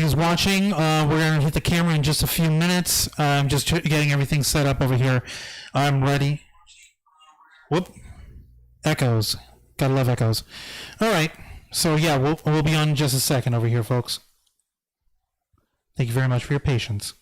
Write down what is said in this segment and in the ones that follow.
is watching. We're going to hit the camera in just a few minutes. I'm just getting everything set up over here. I'm ready. Whoop. Echoes. Gotta love echoes. All right. So, yeah, we'll be on in just a second over here, folks. Thank you very much for your patience.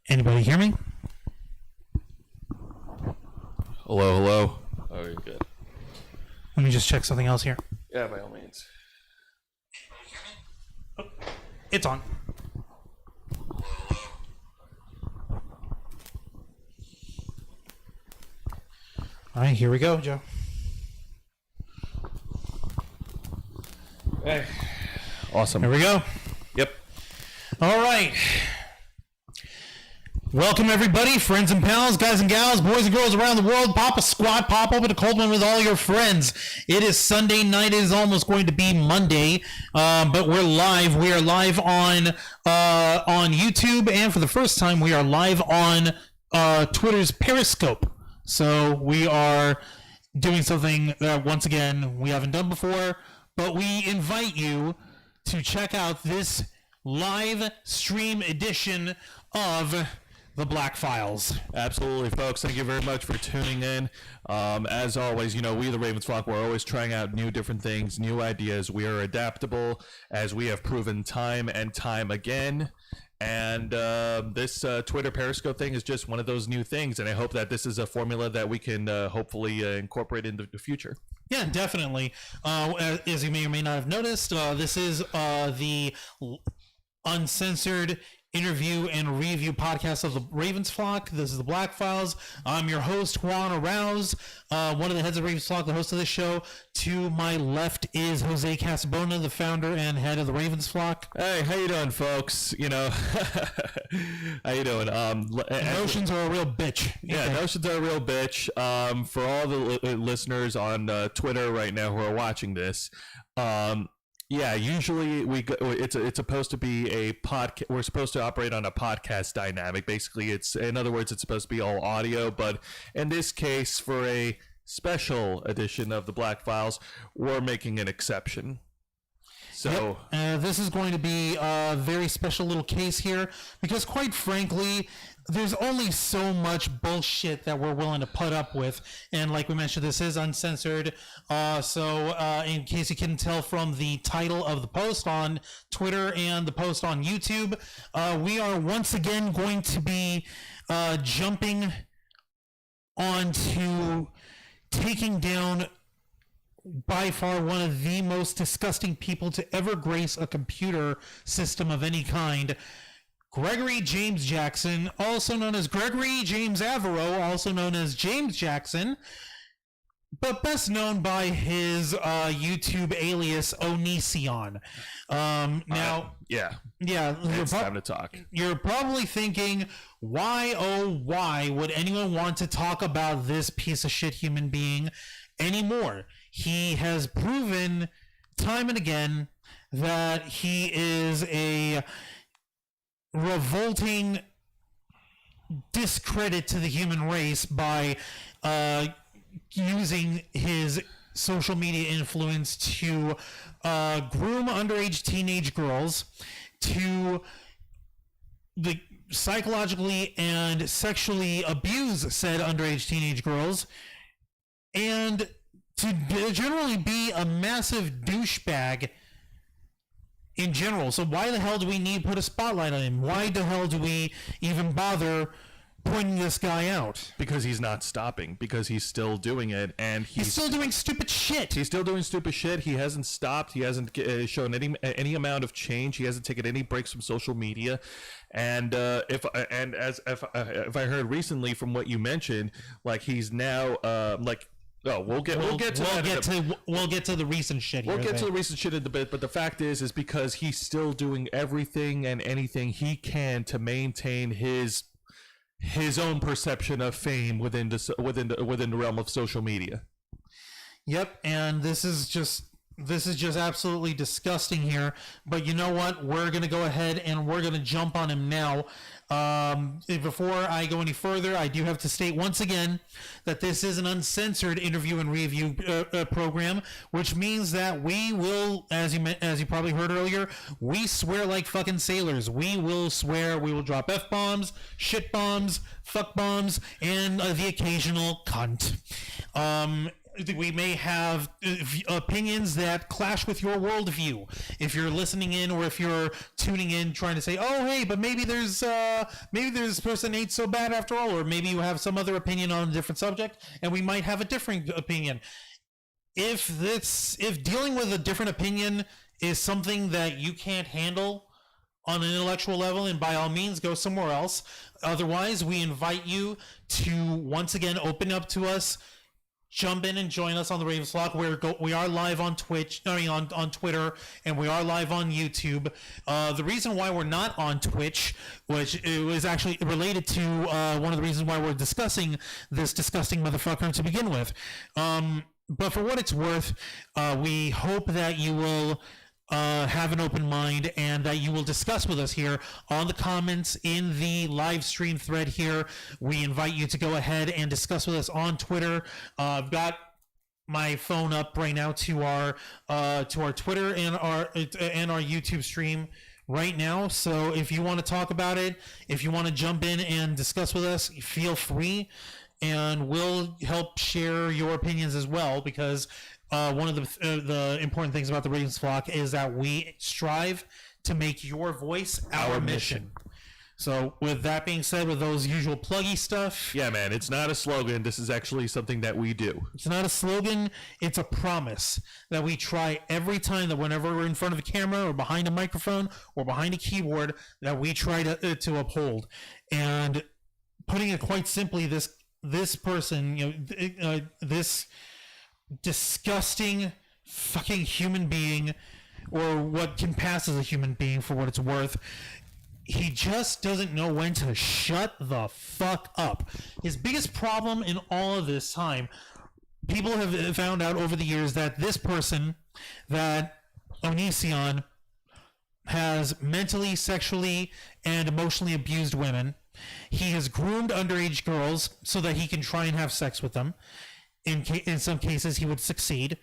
Anybody hear me? Hello, hello. Oh, you're good. Let me just check something else here. Yeah, by all means. Oh, it's on. All right, here we go, Joe. Hey. Awesome. Here we go. Yep. All right. Welcome, everybody, friends and pals, guys and gals, boys and girls around the world. Pop a squat, pop open a cold one with all your friends. It is Sunday night. It is almost going to be Monday, but we're live. We are live on YouTube, and for the first time, we are live on Twitter's Periscope. So we are doing something that, once again, we haven't done before, but we invite you to check out this live stream edition of The Black Files. Absolutely, folks. Thank you very much for tuning in. As always, you know, we, the Ravens flock, we're always trying out new different things, new ideas. We are adaptable, as we have proven time and time again. And this Twitter Periscope thing is just one of those new things, and I hope that this is a formula that we can hopefully incorporate into the future. Yeah, definitely. As you may or may not have noticed, this is the uncensored interview and review podcast of the Ravens flock. This is the Black Files. I'm your host, Juan Arauz, one of the heads of Ravens flock, the host of this show. To my left is Jose Casabona, the founder and head of the Ravens flock. Hey, how you doing, folks? You know, how you doing? Notions are a real bitch. Yeah, notions are a real bitch. For all the listeners on Twitter right now who are watching this, yeah, usually it's supposed to be a podcast. We're supposed to operate on a podcast dynamic. Basically, in other words, it's supposed to be all audio. But in this case, for a special edition of the Black Files, we're making an exception. So this is going to be a very special little case here because, quite frankly, there's only so much bullshit that we're willing to put up with. And like we mentioned, this is uncensored. So in case you couldn't tell from the title of the post on Twitter and the post on YouTube, we are once again going to be jumping onto taking down by far one of the most disgusting people to ever grace a computer system of any kind, Gregory James Jackson, also known as Gregory James Averill, also known as James Jackson, but best known by his YouTube alias Onision. It's time to talk. You're probably thinking, why, oh, why would anyone want to talk about this piece of shit human being anymore? He has proven time and again that he is a revolting discredit to the human race by using his social media influence to groom underage teenage girls, to psychologically and sexually abuse said underage teenage girls, and to generally be a massive douchebag in general. So why the hell do we need to put a spotlight on him? Why the hell do we even bother pointing this guy out? Because he's not stopping. Because he's still doing it, and he's still doing stupid shit. He's still doing stupid shit. He hasn't stopped. He hasn't shown any amount of change. He hasn't taken any breaks from social media. And if I heard recently from what you mentioned, like he's now we'll get to the recent shit here. We'll get to the recent shit in a bit, but the fact is because he's still doing everything and anything he can to maintain his own perception of fame within the realm of social media. Yep, and this is just absolutely disgusting here. But you know what? We're gonna go ahead and we're gonna jump on him now. Before I go any further, I do have to state once again that this is an uncensored interview and review program, which means that we will, as you probably heard earlier, we swear like fucking sailors. We will swear. We will drop F-bombs, shit bombs, fuck bombs, and the occasional cunt. we may have opinions that clash with your worldview. If you're listening in, or if you're tuning in, trying to say, "Oh, hey, but maybe this person ain't so bad after all," or maybe you have some other opinion on a different subject, and we might have a different opinion. If dealing with a different opinion is something that you can't handle on an intellectual level, and by all means go somewhere else. Otherwise, we invite you to once again open up to us, jump in and join us on the Ravens Flock. We are live on Twitch, on Twitter, and we are live on YouTube. The reason why we're not on Twitch, which it was actually related to one of the reasons why we're discussing this disgusting motherfucker to begin with. But for what it's worth, we hope that you will have an open mind, and that you will discuss with us here on the comments in the live stream thread here. We invite you to go ahead and discuss with us on Twitter. I've got my phone up right now to our Twitter and our YouTube stream right now. So if you want to talk about it, if you want to jump in and discuss with us, feel free, and we'll help share your opinions as well, because one of the important things about the Ravens Flock is that we strive to make your voice our mission. So with that being said, with those usual pluggy stuff. Yeah, man, it's not a slogan. This is actually something that we do. It's not a slogan. It's a promise that we try every time, that whenever we're in front of a camera or behind a microphone or behind a keyboard, that we try to uphold. And putting it quite simply, this person, this disgusting fucking human being, or what can pass as a human being for what it's worth, he just doesn't know when to shut the fuck up. His biggest problem in all of this time, people have found out over the years that this person, that Onision, has mentally, sexually, and emotionally abused women. He has groomed underage girls so that he can try and have sex with them. In some cases, he would succeed.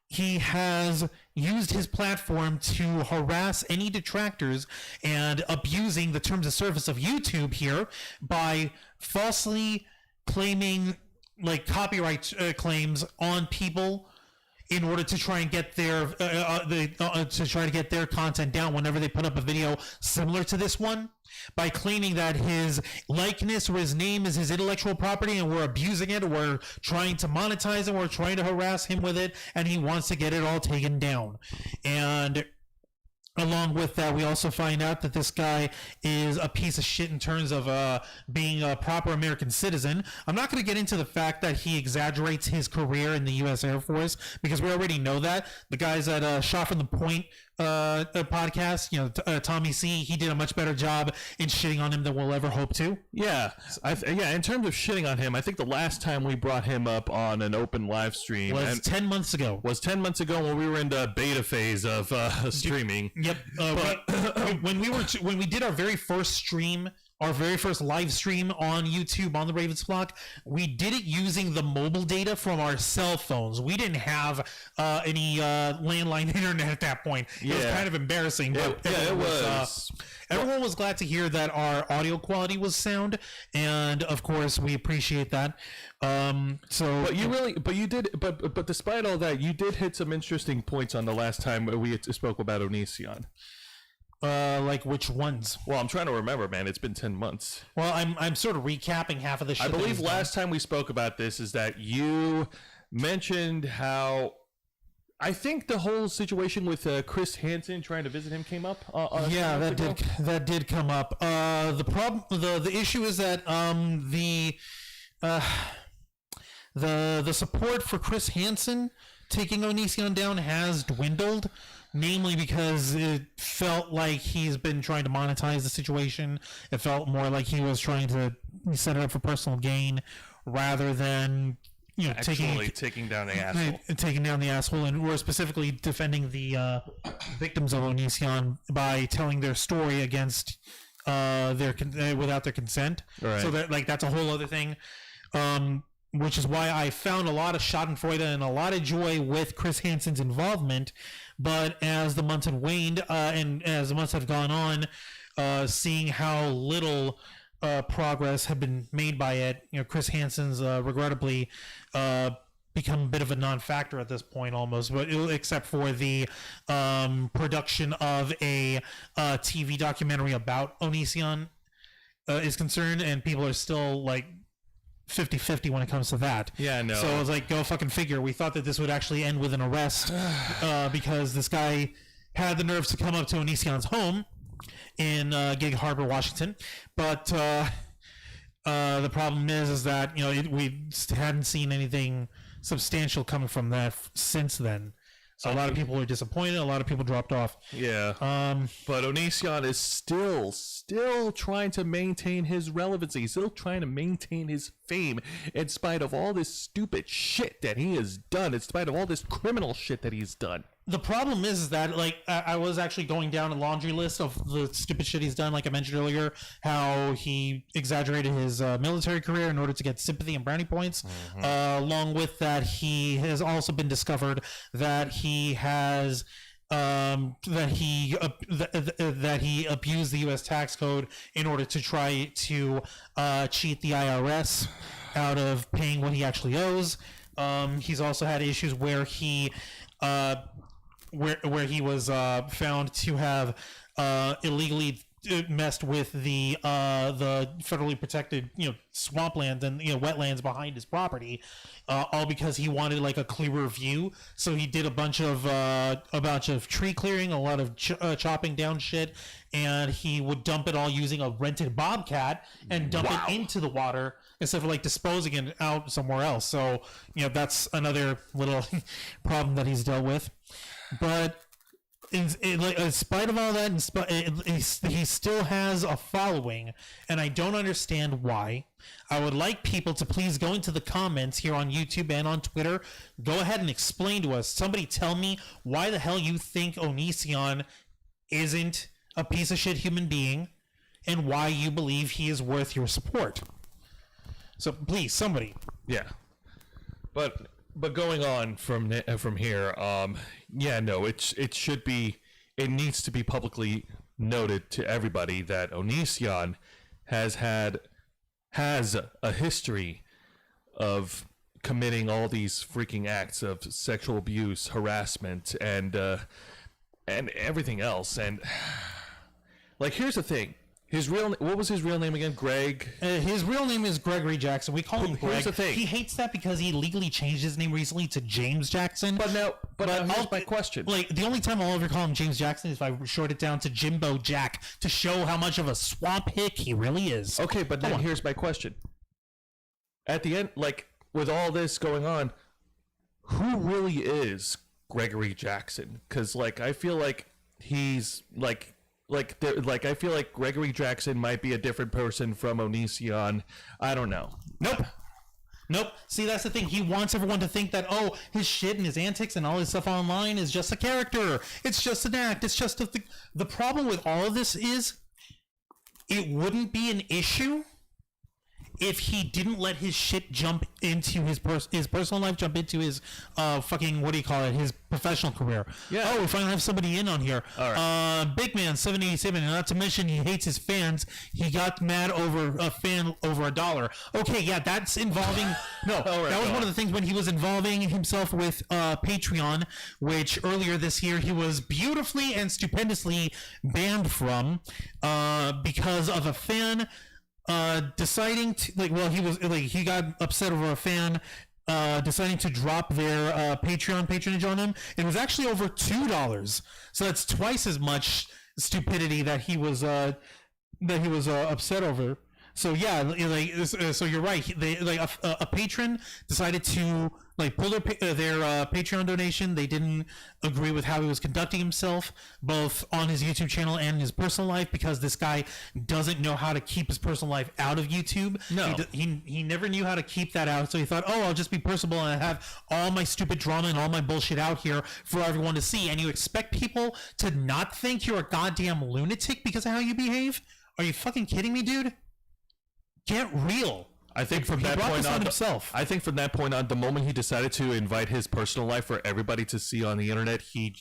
He has used his platform to harass any detractors and abusing the terms of service of YouTube here by falsely claiming copyright claims on people in order to try and get their content down whenever they put up a video similar to this one, by claiming that his likeness or his name is his intellectual property and we're abusing it, or we're trying to monetize it, we're trying to harass him with it, and he wants to get it all taken down. And along with that, we also find out that this guy is a piece of shit in terms of being a proper American citizen. I'm not going to get into the fact that he exaggerates his career in the U.S. Air Force, because we already know that. The guys at Shot from the Point podcast, Tommy C, he did a much better job in shitting on him than we'll ever hope to. Yeah, in terms of shitting on him, I think the last time we brought him up on an open live stream was 10 months ago. Was 10 months ago when we were in the beta phase of streaming. Yep. When we did our very first stream, our very first live stream on YouTube on the Ravens Flock, we did it using the mobile data from our cell phones. We didn't have any landline internet at that point. It was kind of embarrassing. But it was. Everyone was glad to hear that our audio quality was sound, and of course we appreciate that. But despite all that, you did hit some interesting points on the last time we spoke about Onision. Like which ones? Well, I'm trying to remember, man. It's been 10 months. Well, I'm sort of recapping half of the shit. I believe last time we spoke about this is that you mentioned how I think the whole situation with Chris Hansen trying to visit him came up. That did come up. The issue is that the support for Chris Hansen taking Onision down has dwindled, namely because it felt like he's been trying to monetize the situation. It felt more like he was trying to set it up for personal gain rather than taking down the asshole, and we're specifically defending the victims of Onision by telling their story against without their consent. Right. So that that's a whole other thing. Which is why I found a lot of schadenfreude and a lot of joy with Chris Hansen's involvement. But as the months have waned and as the months have gone on, seeing how little progress had been made by it, Chris Hansen's regrettably become a bit of a non-factor at this point almost, but except for the production of a TV documentary about Onision is concerned, and people are still like 50-50 when it comes to that. Yeah, no. So I was like, go fucking figure. We thought that this would actually end with an arrest because this guy had the nerves to come up to Onision's home in Gig Harbor, Washington. But the problem is that, you know, we hadn't seen anything substantial coming from that since then. So a lot of people were disappointed. A lot of people dropped off. Yeah. But Onision is still trying to maintain his relevancy. He's still trying to maintain his fame in spite of all this stupid shit that he has done, in spite of all this criminal shit that he's done. The problem is that, like, I was actually going down a laundry list of the stupid shit he's done. Like I mentioned earlier, how he exaggerated his military career in order to get sympathy and brownie points. Along with that, he has also been discovered that he has that he abused the U.S. tax code in order to try to cheat the IRS out of paying what he actually owes. He's also had issues where he where he was found to have illegally messed with the federally protected, you know, swampland and, you know, wetlands behind his property, all because he wanted like a clearer view. So he did a bunch of tree clearing, a lot of chopping down shit, and he would dump it all using a rented bobcat and dump it into the water instead of like disposing it out somewhere else. So, you know, that's another little problem that he's dealt with. But in spite of all that, he still has a following, and I don't understand why. I would like people to please go into the comments here on YouTube and on Twitter. Go ahead and explain to us. Somebody tell me why the hell you think Onision isn't a piece of shit human being, and why you believe he is worth your support. So please, somebody. Yeah. But going on from here, yeah, no, it should be, it needs to be publicly noted to everybody that Onision has a history of committing all these freaking acts of sexual abuse, harassment, and everything else. And like, here's the thing. What was his real name again? Greg? His real name is Gregory Jackson. We call him Greg. Here's the thing. He hates that because he legally changed his name recently to James Jackson. But now here's my question. Like, the only time I'll ever call him James Jackson is if I short it down to Jimbo Jack to show how much of a swamp hick he really is. Okay, but then here's my question. At the end, like, with all this going on, who really is Gregory Jackson? Because, like, I feel like he's, I feel like Gregory Jackson might be a different person from Onision. I don't know. Nope. See, that's the thing. He wants everyone to think that, oh, his shit and his antics and all his stuff online is just a character. It's just an act. It's just the problem with all of this is it wouldn't be an issue if he didn't let his shit jump into his personal life, jump into his his professional career. Yeah. Oh, we finally have somebody in on here. All right. Big Man 787, and not to mention he hates his fans. He got mad over a fan over $1. Okay, yeah, that's involving. No, right, that was one of the things when he was involving himself with Patreon, which earlier this year he was beautifully and stupendously banned from because of a fan. Deciding to he got upset over a fan deciding to drop their Patreon patronage on him. It was actually over $2, so that's twice as much stupidity that he was upset over. So yeah, so you're right. A patron decided to pull their Patreon donation. They didn't agree with how he was conducting himself, both on his YouTube channel and in his personal life, because this guy doesn't know how to keep his personal life out of YouTube. No, he never knew how to keep that out. So he thought, oh, I'll just be personable and have all my stupid drama and all my bullshit out here for everyone to see. And you expect people to not think you're a goddamn lunatic because of how you behave? Are you fucking kidding me, dude? Get real. I think from that point on, the moment he decided to invite his personal life for everybody to see on the internet, he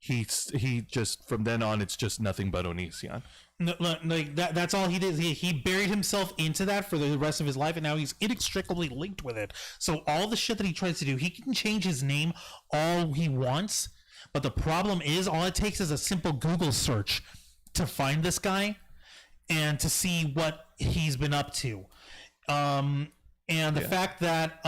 he just from then on it's just nothing but Onision. No, like that's all he did. He buried himself into that for the rest of his life, and now he's inextricably linked with it. So all the shit that he tries to do, he can change his name all he wants, but the problem is all it takes is a simple Google search to find this guy and to see what he's been up to. And the fact that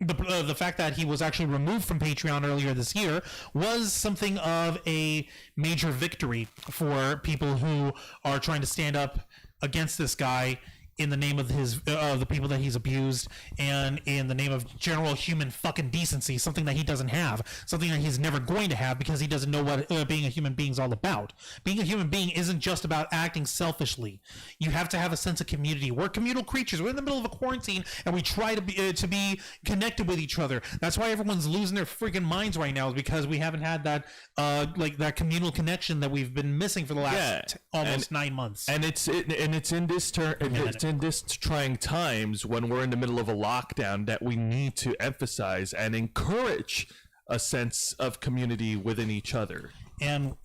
the fact that he was actually removed from Patreon earlier this year was something of a major victory for people who are trying to stand up against this guy in the name of his the people that he's abused, and in the name of general human fucking decency, something that he doesn't have, something that he's never going to have because he doesn't know what being a human being is all about. Being a human being isn't just about acting selfishly. You have to have a sense of community. We're communal creatures. We're in the middle of a quarantine, and we try to be connected with each other. That's why everyone's losing their freaking minds right now, is because we haven't had that that communal connection that we've been missing for the last almost 9 months. And it's in this in this trying times when we're in the middle of a lockdown that we need to emphasize and encourage a sense of community within each other. And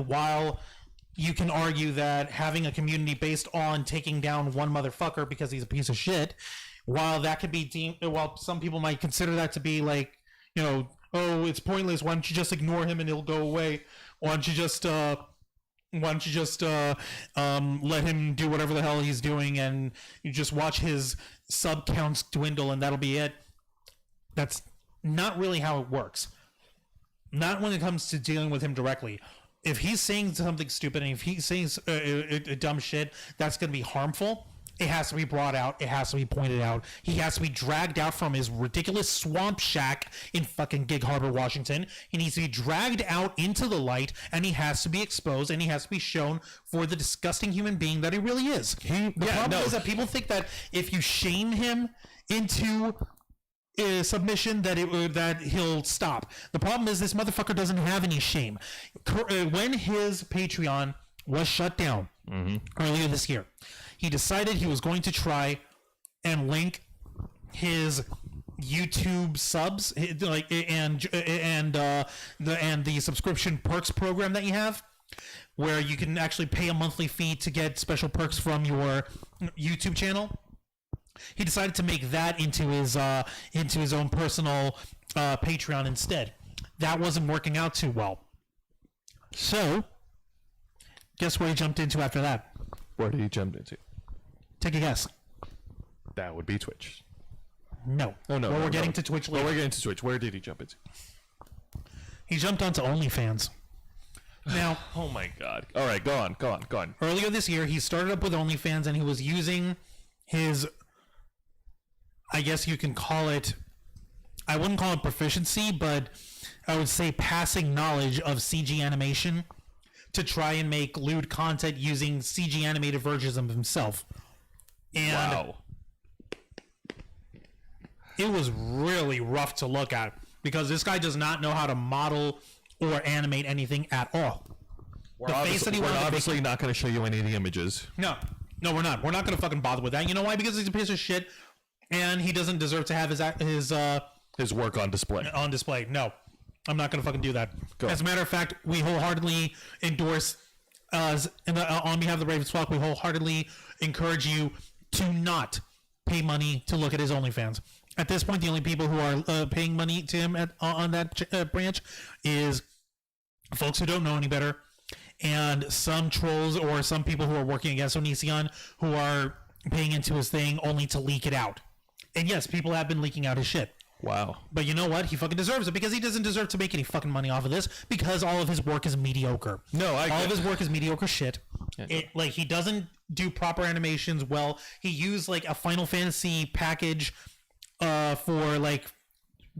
while you can argue that having a community based on taking down one motherfucker because he's a piece of shit, while that could be deemed, while some people might consider that to be like, you know, oh, it's pointless, why don't you just ignore him and he'll go away? Why don't you just let him do whatever the hell he's doing, and you just watch his sub counts dwindle and that'll be it? That's not really how it works. Not when it comes to dealing with him directly. If he's saying something stupid and if he's saying dumb shit that's going to be harmful, it has to be brought out. It has to be pointed out. He has to be dragged out from his ridiculous swamp shack in fucking Gig Harbor, Washington. He needs to be dragged out into the light, and he has to be exposed, and he has to be shown for the disgusting human being that he really is. The problem is that people think that if you shame him into submission that he'll stop. The problem is this motherfucker doesn't have any shame. When his Patreon was shut down earlier this year, he decided he was going to try and link his YouTube subs, like and the subscription perks program that you have, where you can actually pay a monthly fee to get special perks from your YouTube channel. He decided to make that into his own personal Patreon instead. That wasn't working out too well. So, guess where he jumped into after that? Where did he jump into? Take a guess. That would be Twitch. No. Oh no. We're getting to Twitch later. We're getting to Twitch. Where did he jump into? He jumped onto OnlyFans. Now, oh my God! All right, go on. Earlier this year, he started up with OnlyFans, and he was using his, I guess you can call it, I wouldn't call it proficiency, but I would say passing knowledge of CG animation to try and make lewd content using CG animated versions of himself. And wow. It was really rough to look at because this guy does not know how to model or animate anything at all. We're obviously not going to show you any of the images. No, we're not. We're not going to fucking bother with that. You know why? Because he's a piece of shit, and he doesn't deserve to have his work on display. On display. No, I'm not going to fucking do that. Go. As a matter of fact, we wholeheartedly endorse, on behalf of the Ravens flock, we wholeheartedly encourage you to not pay money to look at his OnlyFans. At this point, the only people who are paying money to him on that branch is folks who don't know any better, and some trolls or some people who are working against Onision who are paying into his thing only to leak it out. And yes, people have been leaking out his shit. Wow. But you know what? He fucking deserves it because he doesn't deserve to make any fucking money off of this because all of his work is mediocre. No, all of his work is mediocre shit. Yeah, like he doesn't do proper animations well. He used like a Final Fantasy package for like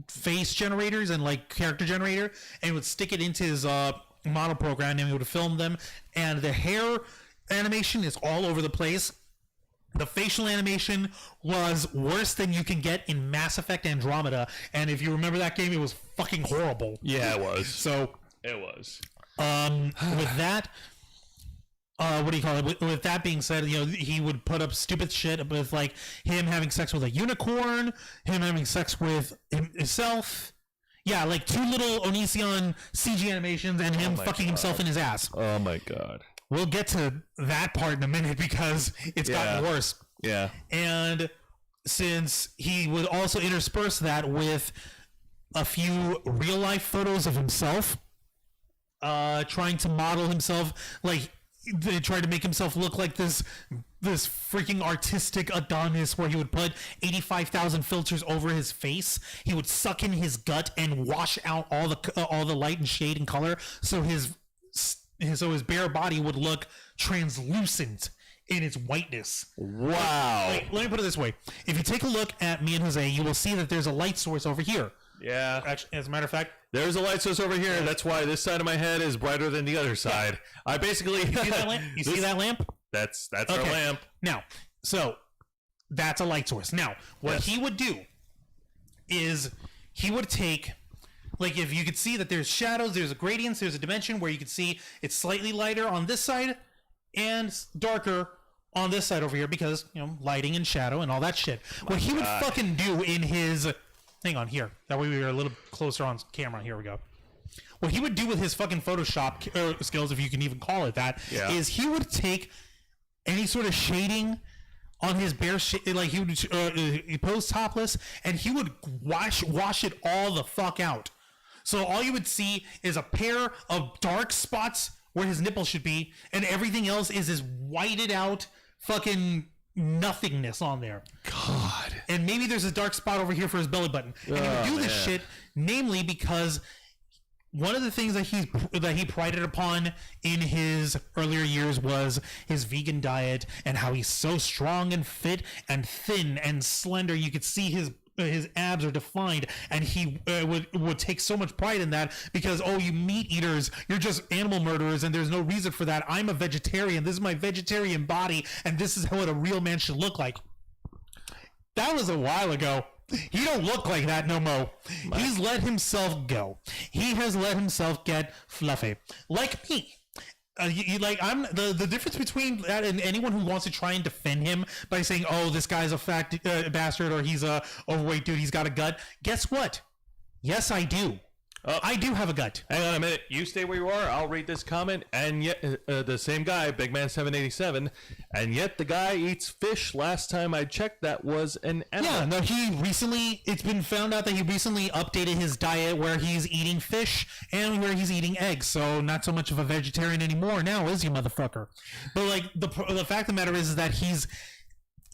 face generators and like character generator, and would stick it into his model program, and he would film them, and the hair animation is all over the place. The facial animation was worse than you can get in Mass Effect Andromeda, and if you remember that game, it was fucking horrible. Yeah, it was. So it was. With that, what do you call it? With that being said, you know, he would put up stupid shit with like him having sex with a unicorn, him having sex with himself, Yeah, like 2 little Onision CG animations and him fucking himself in his ass. Oh my god. We'll get to that part in a minute because it's gotten worse. Yeah. And since he would also intersperse that with a few real life photos of himself, trying to model himself, like they tried to make himself look like this freaking artistic Adonis, where he would put 85,000 filters over his face. He would suck in his gut and wash out all the light and shade and color, so his bare body would look translucent in its whiteness. Wow. Let me put it this way. If you take a look at me and Jose, you will see that there's a light source over here. Yeah. Actually, as a matter of fact, there's a light source over here. That's why this side of my head is brighter than the other side. I basically... You see that lamp? See that lamp? That's our lamp. Now, so that's a light source. Now, what he would do is he would take... Like, if you could see that there's shadows, there's a gradients, there's a dimension where you can see it's slightly lighter on this side and darker on this side over here because, you know, lighting and shadow and all that shit. What he would fucking do in his... Hang on, here. That way we are a little closer on camera. Here we go. What he would do with his fucking Photoshop skills, if you can even call it that, is he would take any sort of shading on his bare like he would pose topless, and he would wash it all the fuck out. So all you would see is a pair of dark spots where his nipple should be, and everything else is this whited out fucking nothingness on there. God. And maybe there's a dark spot over here for his belly button. And he would do this shit, namely because one of the things that he prided upon in his earlier years was his vegan diet and how he's so strong and fit and thin and slender. You could see his abs are defined, and he would take so much pride in that because, oh, you meat eaters, you're just animal murderers, and there's no reason for that. I'm a vegetarian. This is my vegetarian body, and this is what a real man should look like. That was a while ago. He don't look like that no more. He's let himself go. He has let himself get fluffy, like me. I'm the difference between that and anyone who wants to try and defend him by saying, "Oh, this guy's a fat bastard," or "He's a overweight dude. He's got a gut." Guess what? Yes, I do. I do have a gut. Hang on a minute. You stay where you are. I'll read this comment. And yet, the same guy, Big Man 787, and yet the guy eats fish. Last time I checked, that was an animal. Yeah, no, it's been found out that he recently updated his diet where he's eating fish and where he's eating eggs. So not so much of a vegetarian anymore now, is he, motherfucker? But like the fact of the matter is that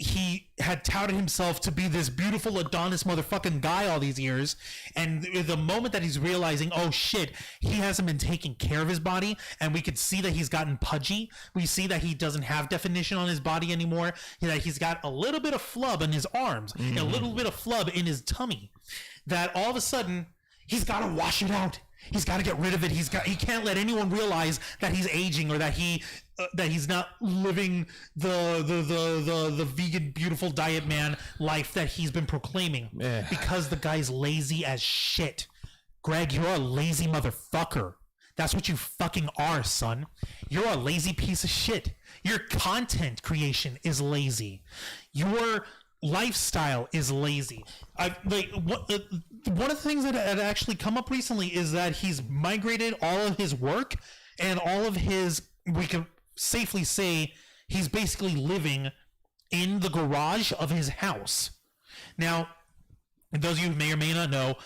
he had touted himself to be this beautiful Adonis motherfucking guy all these years, and the moment that he's realizing, oh shit, he hasn't been taking care of his body, and we could see that he's gotten pudgy, we see that he doesn't have definition on his body anymore, that he's got a little bit of flub in his arms, and a little bit of flub in his tummy, that all of a sudden he's got to wash it out. He's got to get rid of it. He can't let anyone realize that he's aging or that he's not living the vegan beautiful diet man life that he's been proclaiming. Because the guy's lazy as shit. Greg, you're a lazy motherfucker. That's what you fucking are, son. You're a lazy piece of shit. Your content creation is lazy. Your lifestyle is lazy. One of the things that had actually come up recently is that he's migrated all of his work and all of his, we can safely say, he's basically living in the garage of his house. Now, those of you who may or may not know,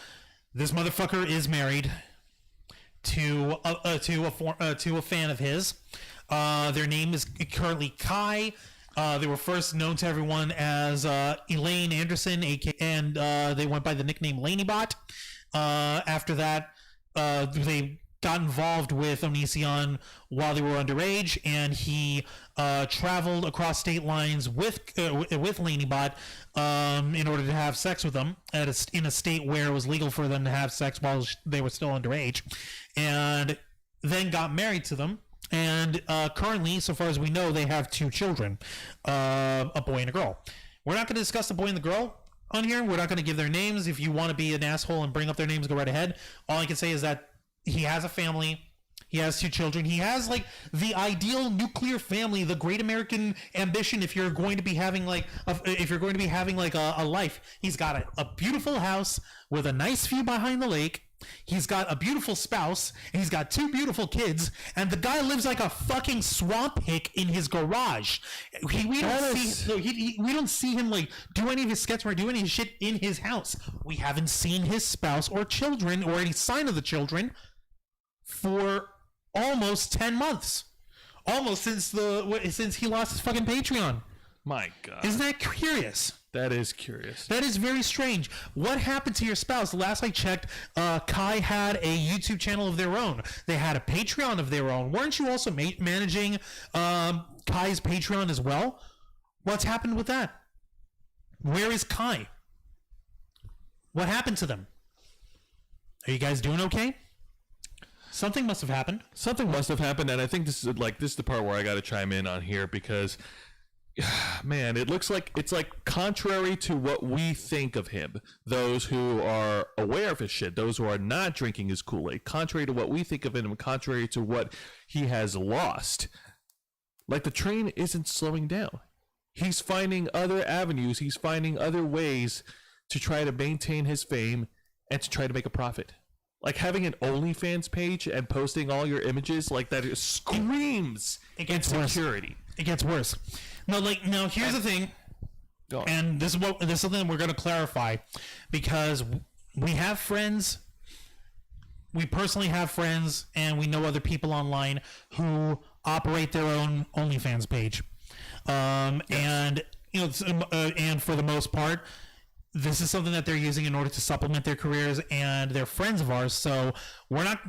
this motherfucker is married to a fan of his. Their name is currently Kai. They were first known to everyone as Elaine Anderson, and they went by the nickname Lanybot. After that, they got involved with Onision while they were underage, and he traveled across state lines with Lanybot in order to have sex with them in a state where it was legal for them to have sex while they were still underage, and then got married to them. And currently, so far as we know, they have 2 children, a boy and a girl. We're not going to discuss the boy and the girl on here. We're not going to give their names. If you want to be an asshole and bring up their names, go right ahead. All I can say is that he has a family. He has 2 children. He has like the ideal nuclear family, the great American ambition. If you're going to be having like a life, he's got a beautiful house with a nice view behind the lake. He's got a beautiful spouse, and he's got 2 beautiful kids, and the guy lives like a fucking swamp hick in his garage. We don't see him like do any of his sketch or do any of his shit in his house. We haven't seen his spouse or children or any sign of the children for almost 10 months. Almost since he lost his fucking Patreon. My God. Isn't that curious? That is curious. That is very strange. What happened to your spouse? Last I checked, Kai had a YouTube channel of their own. They had a Patreon of their own. Weren't you also managing Kai's Patreon as well? What's happened with that? Where is Kai? What happened to them? Are you guys doing okay? Something must have happened. Something must have happened, and I think this is the part where I got to chime in on here because, man, it looks like it's like contrary to what we think of him. Those who are aware of his shit, those who are not drinking his Kool-Aid, contrary to what we think of him, and contrary to what he has lost. Like the train isn't slowing down. He's finding other avenues. He's finding other ways to try to maintain his fame and to try to make a profit. Like having an OnlyFans page and posting all your images like that, it screams insecurity. It gets worse. No, here's the thing, and this is something we're going to clarify, because we have friends. We personally have friends, and we know other people online who operate their own OnlyFans page, and and for the most part, this is something that they're using in order to supplement their careers, and they're friends of ours. So we're not,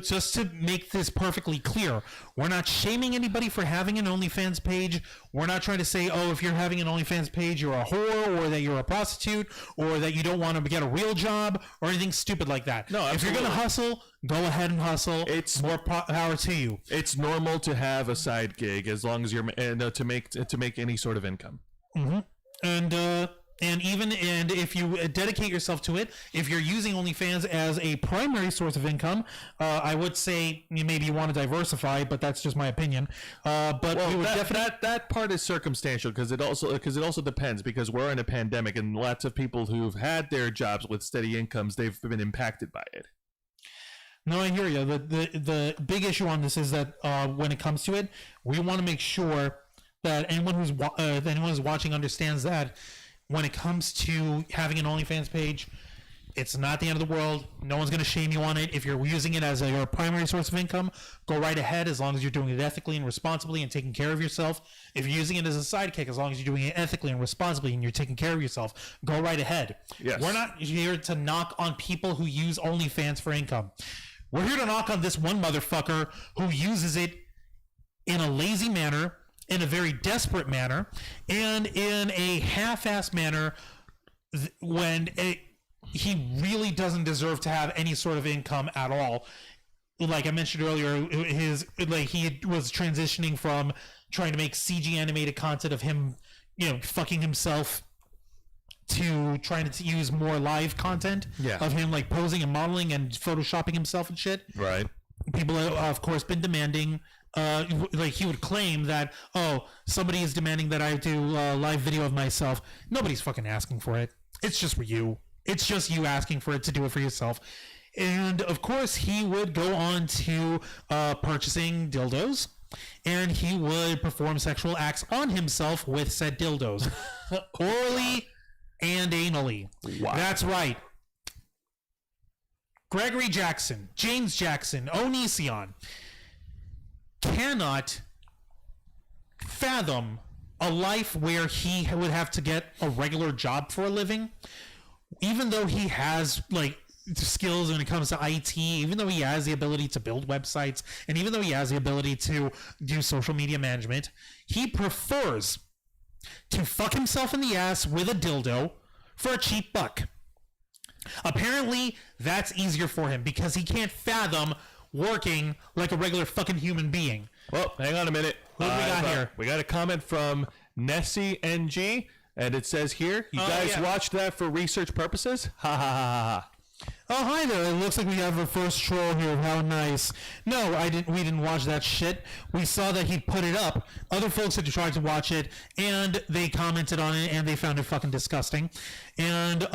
just to make this perfectly clear, we're not shaming anybody for having an OnlyFans page. We're not trying to say, oh, if you're having an OnlyFans page, you're a whore, or that you're a prostitute, or that you don't want to get a real job, or anything stupid like that. No, absolutely. If you're going to hustle, go ahead and hustle. It's more power to you. It's normal to have a side gig as long as you're to make any sort of income. Mm-hmm. And if you dedicate yourself to it, if you're using OnlyFans as a primary source of income, I would say maybe you want to diversify, but that's just my opinion. That part is circumstantial because it also depends, because we're in a pandemic and lots of people who've had their jobs with steady incomes, they've been impacted by it. No, I hear you. The big issue on this is that when it comes to it, we want to make sure that anyone who's watching understands that when it comes to having an OnlyFans page, it's not the end of the world. No one's going to shame you on it. If you're using it as your primary source of income, go right ahead, as long as you're doing it ethically and responsibly and taking care of yourself. If you're using it as a sidekick, as long as you're doing it ethically and responsibly and you're taking care of yourself, go right ahead. Yes. We're not here to knock on people who use OnlyFans for income. We're here to knock on this one motherfucker who uses it in a lazy manner, in a very desperate manner, and in a half-assed manner when he really doesn't deserve to have any sort of income at all. Like I mentioned earlier, he was transitioning from trying to make CG animated content of him, fucking himself, to trying to use more live content of him like posing and modeling and photoshopping himself and shit. Right. People have, of course, been demanding, like he would claim that, oh, somebody is demanding that I do a live video of myself. Nobody's fucking asking for it. It's just for you. It's just you asking for it to do it for yourself. And of course, he would go on to purchasing dildos, and he would perform sexual acts on himself with said dildos, orally and anally. Wow. That's right. Gregory Jackson, James Jackson, Onision cannot fathom a life where he would have to get a regular job for a living, even though he has skills when it comes to IT, even though he has the ability to build websites, and even though he has the ability to do social media management. He prefers to fuck himself in the ass with a dildo for a cheap buck. Apparently, that's easier for him because he can't fathom working like a regular fucking human being. Well, hang on a minute. What do we got here? We got a comment from Nessie NG, and it says here, you guys watched that for research purposes? Ha ha ha ha. Oh, hi there. It looks like we have our first troll here. How nice. No, we didn't watch that shit. We saw that he put it up. Other folks had tried to watch it, and they commented on it, and they found it fucking disgusting. And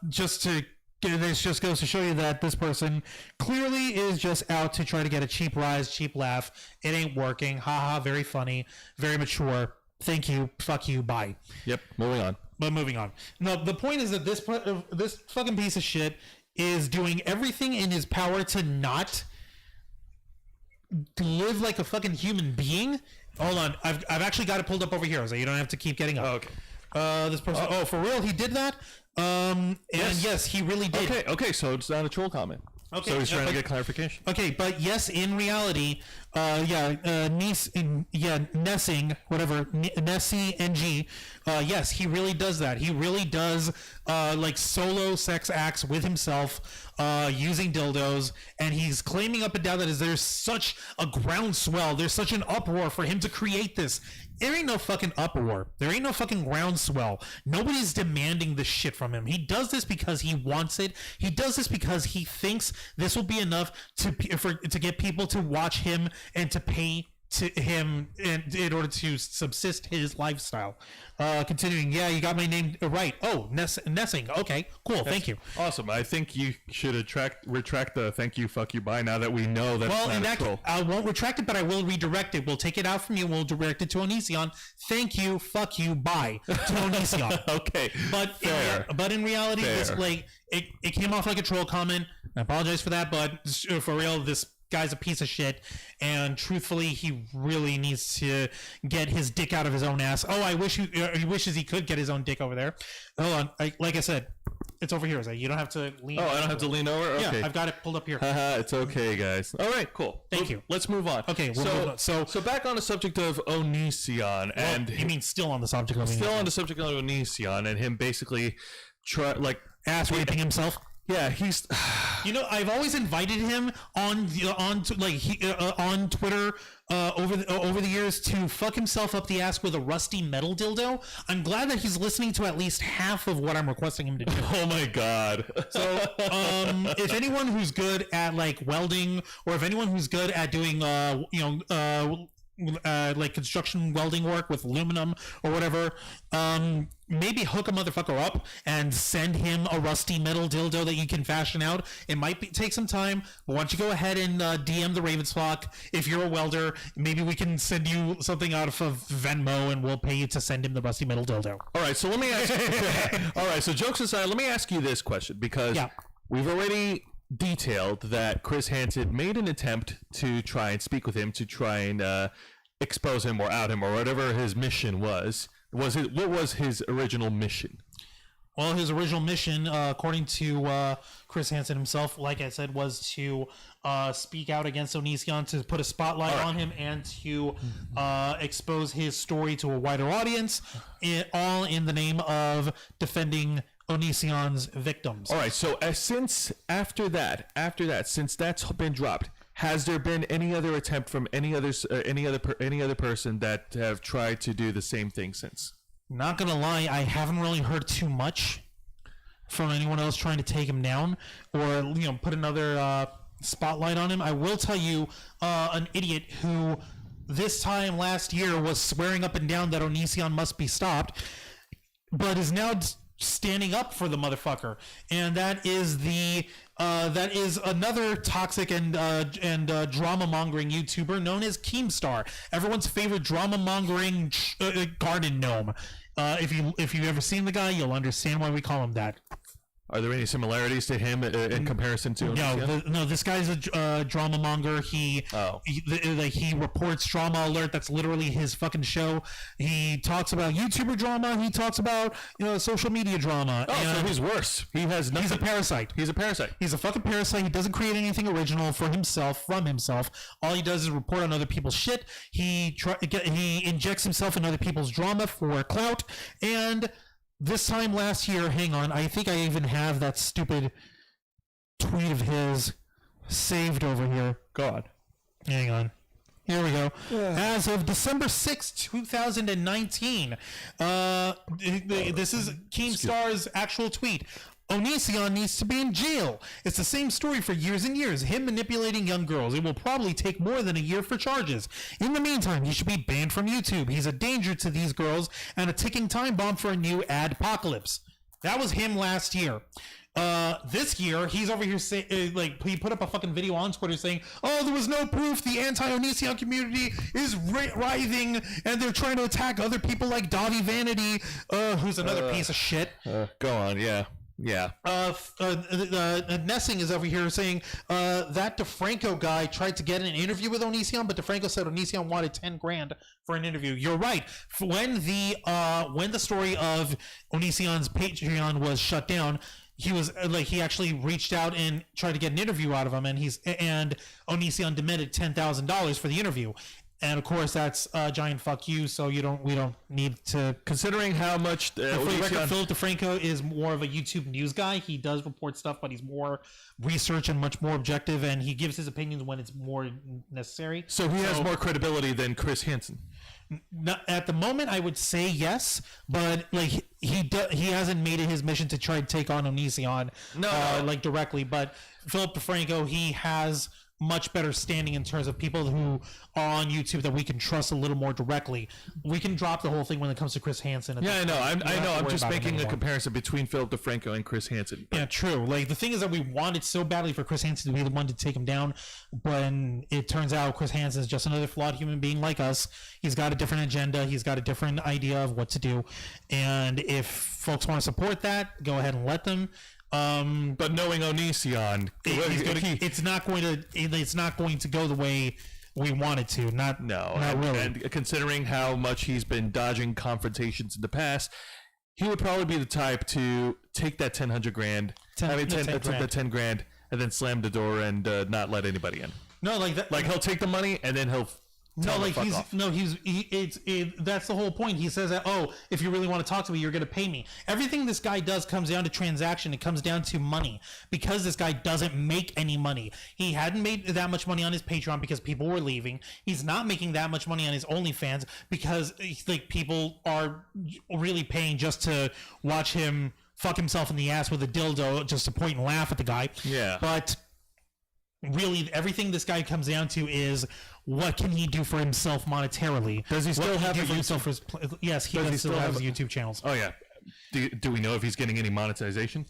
just to this just goes to show you that this person clearly is just out to try to get a cheap rise, cheap laugh. It ain't working. Haha, very funny, very mature. Thank you. Fuck you. Bye. Yep. Moving on. But moving on. No, the point is that this fucking piece of shit is doing everything in his power to not live like a fucking human being. Hold on. I've actually got it pulled up over here, so you don't have to keep getting up. Oh, okay. This person. Oh, for real? He did that? And yes, he really did. Okay, so it's not a troll comment. Okay, so he's trying to get clarification. Okay, but yes, in reality, Nessing, whatever, Nessie NG, yes, he really does that. He really does, like, solo sex acts with himself, using dildos, and he's claiming up and down that there's such a groundswell, there's such an uproar for him to create this. There ain't no fucking uproar. There ain't no fucking groundswell. Nobody's demanding this shit from him. He does this because he wants it. He does this because he thinks this will be enough to get people to watch him and to pay to him in order to subsist his lifestyle. Continuing, yeah, you got my name right. Oh, Nessing. Okay, cool. Thank you. Awesome. I think you should retract the thank you, fuck you, bye now that we know that. Well, in that case, I won't retract it, but I will redirect it. We'll take it out from you and we'll direct it to Onision. Thank you, fuck you, bye to Onision. Okay. But in reality, this, like, it came off like a troll comment. I apologize for that, but for real, this guy's a piece of shit, and truthfully, he really needs to get his dick out of his own ass. Oh, he wishes he could get his own dick over there. Hold on, like I said, it's over here. So you don't have to lean. Oh, I don't have to lean over. Okay. Yeah, I've got it pulled up here. It's okay, guys. All right, cool. Thank you. Let's move on. Okay, so back on the subject of Onision, and you mean still on the subject of Onision, and him basically ass raping himself. Yeah, he's. You know, I've always invited him on Twitter over the years to fuck himself up the ass with a rusty metal dildo. I'm glad that he's listening to at least half of what I'm requesting him to do. Oh my god! So, if anyone who's good at like welding, or if anyone who's good at doing like construction welding work with aluminum or whatever, maybe hook a motherfucker up and send him a rusty metal dildo that you can fashion out. It might take some time, but why don't you go ahead and DM the Ravensflock. If you're a welder, maybe we can send you something out of Venmo and we'll pay you to send him the rusty metal dildo. All right, so let me ask all right, so jokes aside, let me ask you this question, because we've already detailed that Chris Hansen made an attempt to try and speak with him, to try and expose him or out him or whatever his mission was. What was his original mission? Well, his original mission, according to Chris Hansen himself, like I said, was to speak out against Onision, to put a spotlight on him, and to expose his story to a wider audience, all in the name of defending Onision's victims. All right, so since after that, since that's been dropped, has there been any other attempt from any other person that have tried to do the same thing since? Not gonna lie, I haven't really heard too much from anyone else trying to take him down or put another spotlight on him. I will tell you, an idiot who this time last year was swearing up and down that Onision must be stopped, but is now standing up for the motherfucker, and that is another toxic and drama mongering YouTuber known as Keemstar, everyone's favorite drama mongering garden gnome. If you've ever seen the guy, you'll understand why we call him that. Are there any similarities to him in comparison to? No. This guy's a drama monger. He reports Drama Alert. That's literally his fucking show. He talks about YouTuber drama. He talks about social media drama. Oh, so he's worse. He has nothing. He's a parasite. He's a parasite. He's a fucking parasite. He doesn't create anything original from himself. All he does is report on other people's shit. He injects himself in other people's drama for clout. And this time last year, hang on, I think I even have that stupid tweet of his saved over here. God. Hang on. Here we go. Yeah. As of December 6th, 2019, this is Keemstar's actual tweet. Onision needs to be in jail. It's the same story for years and years. Him manipulating young girls. It will probably take more than a year for charges. In the meantime, he should be banned from YouTube. He's a danger to these girls and a ticking time bomb for a new adpocalypse. That was him last year. This year, he's over here saying, like, he put up a fucking video on Twitter saying, "Oh, there was no proof. The anti-Onision community is writhing, and they're trying to attack other people like Dottie Vanity, who's another piece of shit." Go on, yeah. Nessing is over here saying that DeFranco guy tried to get an interview with Onision, but DeFranco said Onision wanted $10,000 for an interview. You're right. When the story of Onision's Patreon was shut down, he was he actually reached out and tried to get an interview out of him, and Onision demanded $10,000 for the interview. And of course, that's a giant fuck you. So we don't need to. Considering how much for the record, Philip DeFranco is more of a YouTube news guy. He does report stuff, but he's more research and much more objective, and he gives his opinions when it's more necessary. So he has more credibility than Chris Hansen. At the moment, I would say yes, but like he hasn't made it his mission to try to take on Onision directly. But Philip DeFranco, he has much better standing in terms of people who are on YouTube that we can trust a little more directly. We can drop the whole thing when it comes to Chris Hansen. Yeah, I know. I know. I'm just making a comparison between Philip DeFranco and Chris Hansen. Yeah, true. Like, the thing is that we wanted so badly for Chris Hansen to be the one to take him down, but it turns out Chris Hansen is just another flawed human being like us. He's got a different agenda. He's got a different idea of what to do. And if folks want to support that, go ahead and let them. But knowing Onision, it's not going to go the way we want it to. Not really. And considering how much he's been dodging confrontations in the past, he would probably be the type to take that $10,000, the 10 grand, and then slam the door and not let anybody in. No, like that. Like, he'll take the money and then he'll. That's the whole point. He says that, oh, if you really want to talk to me, you're going to pay me. Everything this guy does comes down to transaction. It comes down to money, because this guy doesn't make any money. He hadn't made that much money on his Patreon because people were leaving. He's not making that much money on his OnlyFans because people are really paying just to watch him fuck himself in the ass with a dildo just to point and laugh at the guy. Yeah. But really, everything this guy comes down to is, what can he do for himself monetarily? Does he still have a YouTube? Yes, he does still have his YouTube channels. Oh, yeah. Do we know if he's getting any monetization?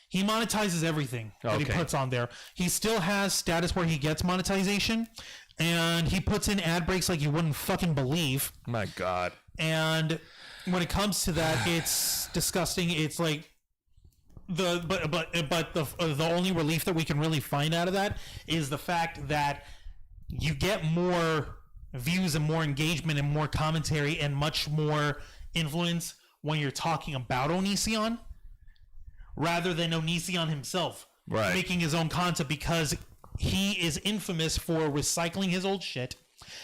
He monetizes everything that he puts on there. He still has status where he gets monetization, and he puts in ad breaks like you wouldn't fucking believe. My God. And when it comes to that, it's disgusting. It's like the only relief that we can really find out of that is the fact that you get more views and more engagement and more commentary and much more influence when you're talking about Onision rather than Onision himself making his own content, because he is infamous for recycling his old shit.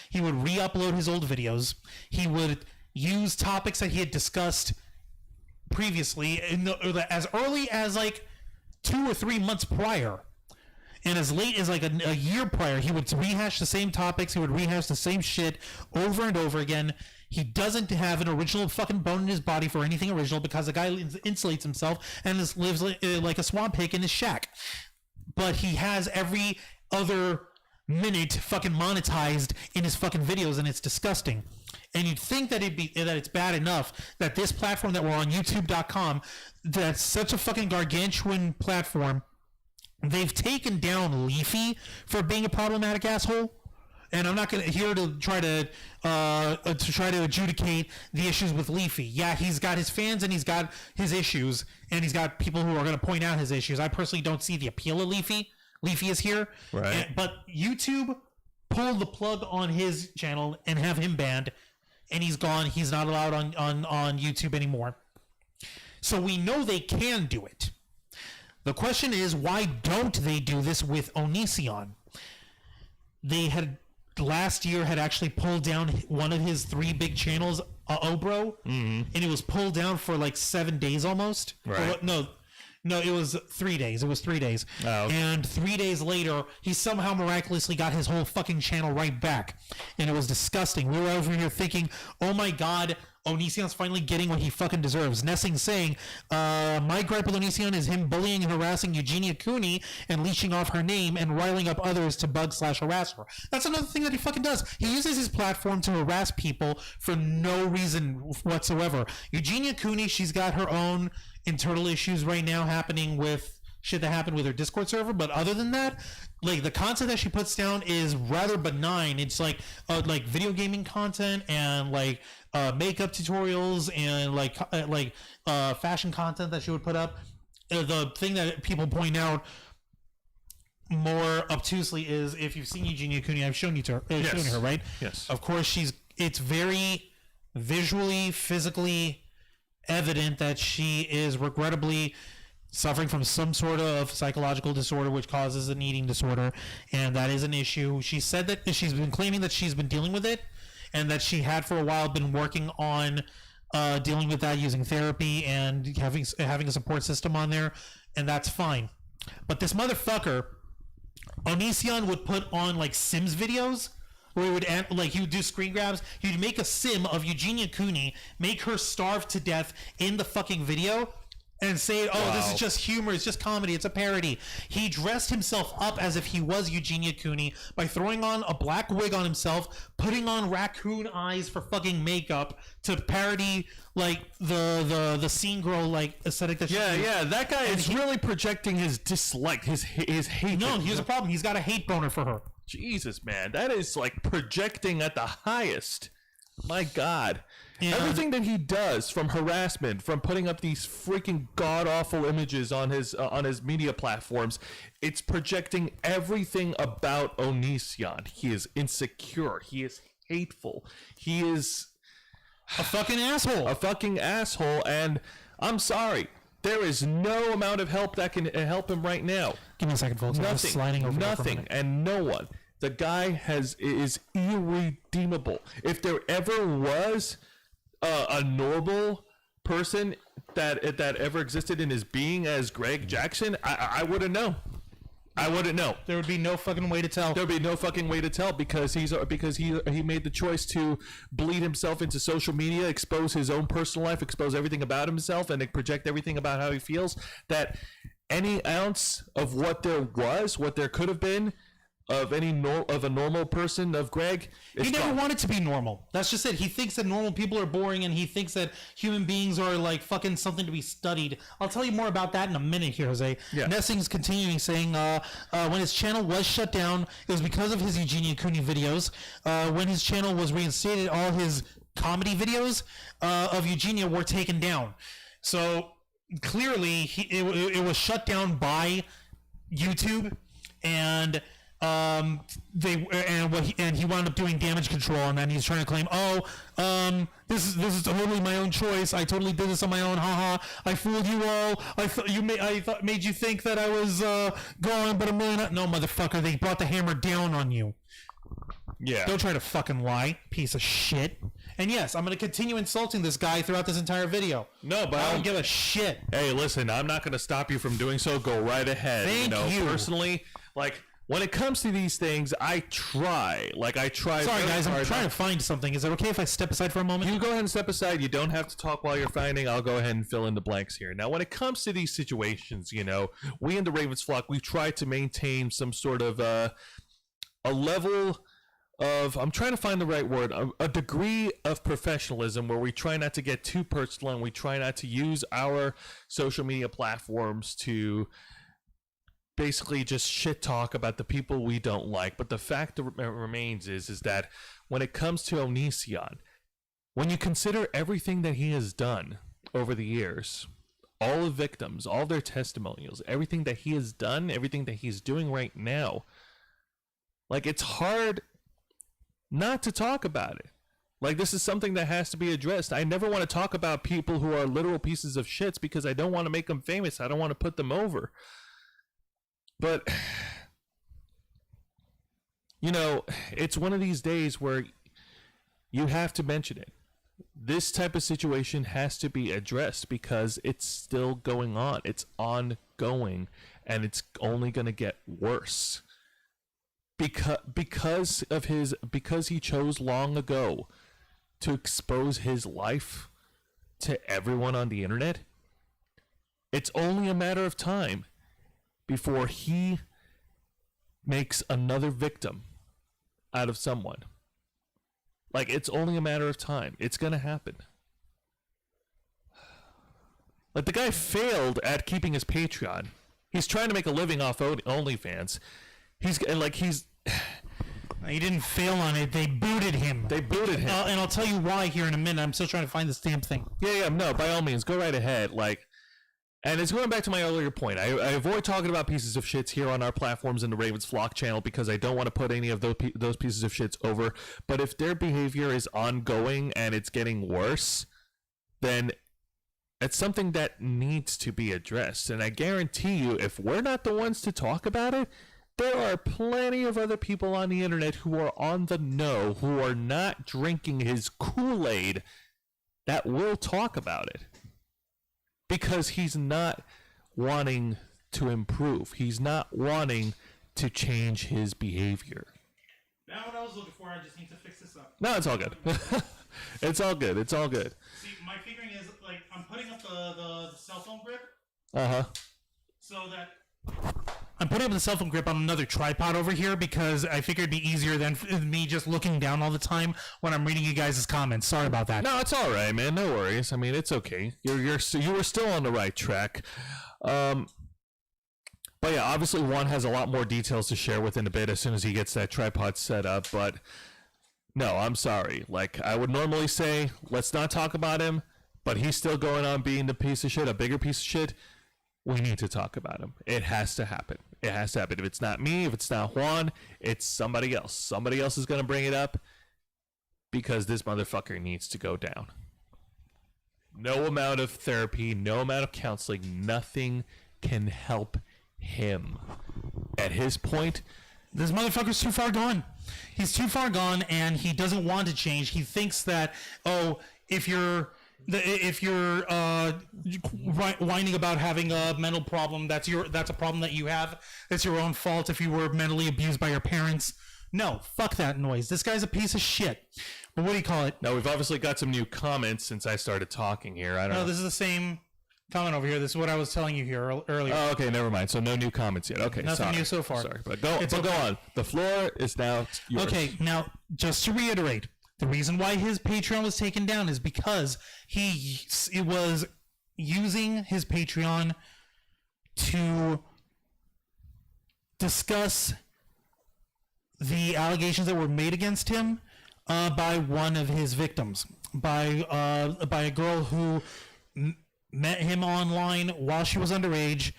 He would re-upload his old videos. He would use topics that he had discussed previously as early as like 2 or 3 months prior, and as late as like a year prior. He would rehash the same topics. He would rehash the same shit over and over again. He doesn't have an original fucking bone in his body for anything original, because the guy insulates himself and lives like a swamp pig in his shack. But he has every other minute fucking monetized in his fucking videos, and it's disgusting. And you'd think that it's bad enough that this platform that we're on, YouTube.com, that's such a fucking gargantuan platform, they've taken down Leafy for being a problematic asshole. And I'm not here to try to adjudicate the issues with Leafy. Yeah, he's got his fans and he's got his issues, and he's got people who are going to point out his issues. I personally don't see the appeal of Leafy. Leafy is here, right? But YouTube pulled the plug on his channel and have him banned, and he's gone. He's not allowed on YouTube anymore. So we know they can do it. The question is, why don't they do this with Onision? They had last year had actually pulled down one of his 3 big channels, Obro, and it was pulled down for like 7 days almost. Right. No, it was 3 days. It was 3 days. Oh, okay. And 3 days later, he somehow miraculously got his whole fucking channel right back. And it was disgusting. We were over here thinking, oh my God, Onision's finally getting what he fucking deserves. Nessing saying, my gripe with Onision is him bullying and harassing Eugenia Cooney and leeching off her name and riling up others to bug/harass her. That's another thing that he fucking does. He uses his platform to harass people for no reason whatsoever. Eugenia Cooney, she's got her own internal issues right now happening with shit that happened with her Discord server, but other than that, like the content that she puts down is rather benign. It's like video gaming content and like makeup tutorials and like fashion content that she would put up. The thing that people point out more obtusely is, if you've seen Eugenia Cooney, I've shown you to her, shown her, right? Yes. Of course, it's very visually, physically evident that she is regrettably suffering from some sort of psychological disorder which causes an eating disorder, and that is an issue. She said that she's been claiming that she's been dealing with it, and that she had for a while been working on dealing with that using therapy and having a support system on there, and that's fine. But this motherfucker, Onision, would put on like Sims videos where he would do screen grabs. He'd make a sim of Eugenia Cooney, make her starve to death in the fucking video, and say, This is just humor, it's just comedy, it's a parody. He dressed himself up as if he was Eugenia Cooney by throwing on a black wig on himself, putting on raccoon eyes for fucking makeup to parody like the scene girl like aesthetic that she did. Yeah, that guy is really projecting his dislike, his hate. No, here's the problem. He's got a hate boner for her. Jesus, man, that is like projecting at the highest. My God. Yeah. Everything that he does, from harassment, from putting up these freaking god-awful images on his media platforms, it's projecting everything about Onision. He is insecure. He is hateful. He is a fucking asshole. A fucking asshole, and I'm sorry. There is no amount of help that can help him right now. Give me a second, folks. Nothing. I'm just sliding over. Nothing, and no one. The guy is irredeemable. If there ever was a normal person that ever existed in his being as Greg Jackson, I wouldn't know. I wouldn't know. There would be no fucking way to tell. There would be no fucking way to tell because he made the choice to bleed himself into social media, expose his own personal life, expose everything about himself, and project everything about how he feels. That any ounce of what there could have been of a normal person of Greg, he never wanted to be normal. That's just it. He thinks that normal people are boring, and he thinks that human beings are like fucking something to be studied. I'll tell you more about that in a minute here, Jose. Yeah. Nessing's continuing saying when his channel was shut down, it was because of his Eugenia Cooney videos. When his channel was reinstated, all his comedy videos of Eugenia were taken down. So clearly it was shut down by YouTube, and he wound up doing damage control, and then he's trying to claim, this is totally my own choice. I totally did this on my own. Haha! I fooled you all. Made you think that I was gone, but no, motherfucker. They brought the hammer down on you. Yeah. Don't try to fucking lie, piece of shit. And yes, I'm going to continue insulting this guy throughout this entire video. No, but I don't give a shit. Hey, listen, I'm not going to stop you from doing so. Go right ahead. Thank you. Personally, like, when it comes to these things, I try. Sorry, guys, I'm trying to find something. Is it okay if I step aside for a moment? You go ahead and step aside. You don't have to talk while you're finding. I'll go ahead and fill in the blanks here. Now, when it comes to these situations, we in the Ravens flock, we try to maintain some sort of a level of, I'm trying to find the right word, a degree of professionalism where we try not to get too personal, and we try not to use our social media platforms to basically just shit talk about the people we don't like. But the fact that remains is that when it comes to Onision, when you consider everything that he has done over the years, all the victims, all their testimonials, everything that he has done, everything that he's doing right now, like, it's hard not to talk about it. Like, this is something that has to be addressed. I never want to talk about people who are literal pieces of shits because I don't want to make them famous. I don't want to put them over. But, it's one of these days where you have to mention it. This type of situation has to be addressed because it's still going on. It's ongoing, and it's only going to get worse. Because he chose long ago to expose his life to everyone on the internet, it's only a matter of time before he makes another victim out of someone. Like, it's only a matter of time. It's going to happen. Like, the guy failed at keeping his Patreon. He's trying to make a living off OnlyFans. He didn't fail on it. They booted him. And I'll tell you why here in a minute. I'm still trying to find this damn thing. Yeah, no, by all means, go right ahead. Like, and it's going back to my earlier point. I avoid talking about pieces of shits here on our platforms in the Ravens Flock channel because I don't want to put any of those pieces of shits over. But if their behavior is ongoing and it's getting worse, then it's something that needs to be addressed. And I guarantee you, if we're not the ones to talk about it, there are plenty of other people on the internet who are on the know, who are not drinking his Kool-Aid, that will talk about it. Because he's not wanting to improve. He's not wanting to change his behavior. Now what I was looking for, I just need to fix this up. No, it's all good. It's all good. It's all good. See, my figuring is, like, I'm putting up the cell phone grip. Uh-huh. So that... I'm putting up the cell phone grip on another tripod over here because I figured it'd be easier than me just looking down all the time when I'm reading you guys' comments. Sorry about that. No, it's all right, man. No worries. I mean, it's okay. You were still on the right track. But yeah, obviously Juan has a lot more details to share within a bit as soon as he gets that tripod set up. But no, I'm sorry. Like, I would normally say, let's not talk about him, but he's still going on being the piece of shit, a bigger piece of shit. We need to talk about him. It has to happen. It has to happen. If it's not me, if it's not Juan, it's somebody else. Somebody else is going to bring it up because this motherfucker needs to go down. No amount of therapy, no amount of counseling, nothing can help him. At his point, this motherfucker's too far gone. He's too far gone, and he doesn't want to change. He thinks that, if you're whining about having a mental problem, that's a problem that you have. It's your own fault if you were mentally abused by your parents. No, fuck that noise. This guy's a piece of shit. But what do you call it? Now, we've obviously got some new comments since I started talking here. I don't know. This is the same comment over here. This is what I was telling you here earlier. Oh, okay, never mind. So no new comments yet. Okay, nothing new so far. Sorry, but go on. The floor is now yours. Okay, now, just to reiterate, the reason why his Patreon was taken down is because he was using his Patreon to discuss the allegations that were made against him by one of his victims, by a girl who met him online while she was underage,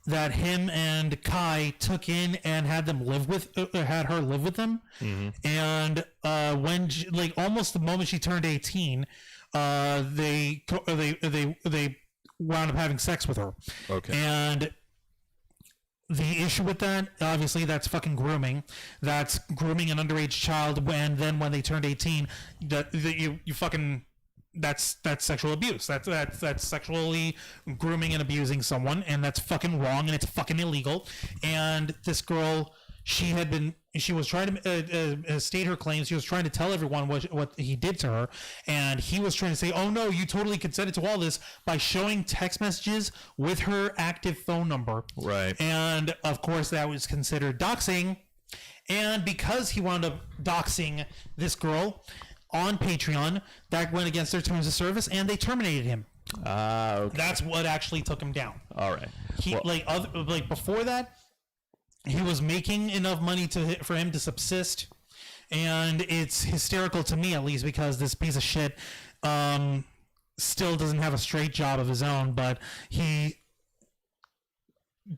that him and Kai took in and had her live with them. Mm-hmm. And when almost the moment she turned 18, they wound up having sex with her. Okay. And the issue with that, obviously, that's fucking grooming. That's grooming an underage child. And then when they turned 18, you fucking. That's sexual abuse. That's sexually grooming and abusing someone, and that's fucking wrong, and it's fucking illegal. And this girl, she was trying to state her claims. She was trying to tell everyone what he did to her, and he was trying to say, "Oh no, you totally consented to all this," by showing text messages with her active phone number. Right. And of course, that was considered doxing. And because he wound up doxing this girl on Patreon, that went against their terms of service, and they terminated him. Okay. That's what actually took him down. All right. Before that, he was making enough money for him to subsist, and it's hysterical to me, at least, because this piece of shit still doesn't have a straight job of his own, but he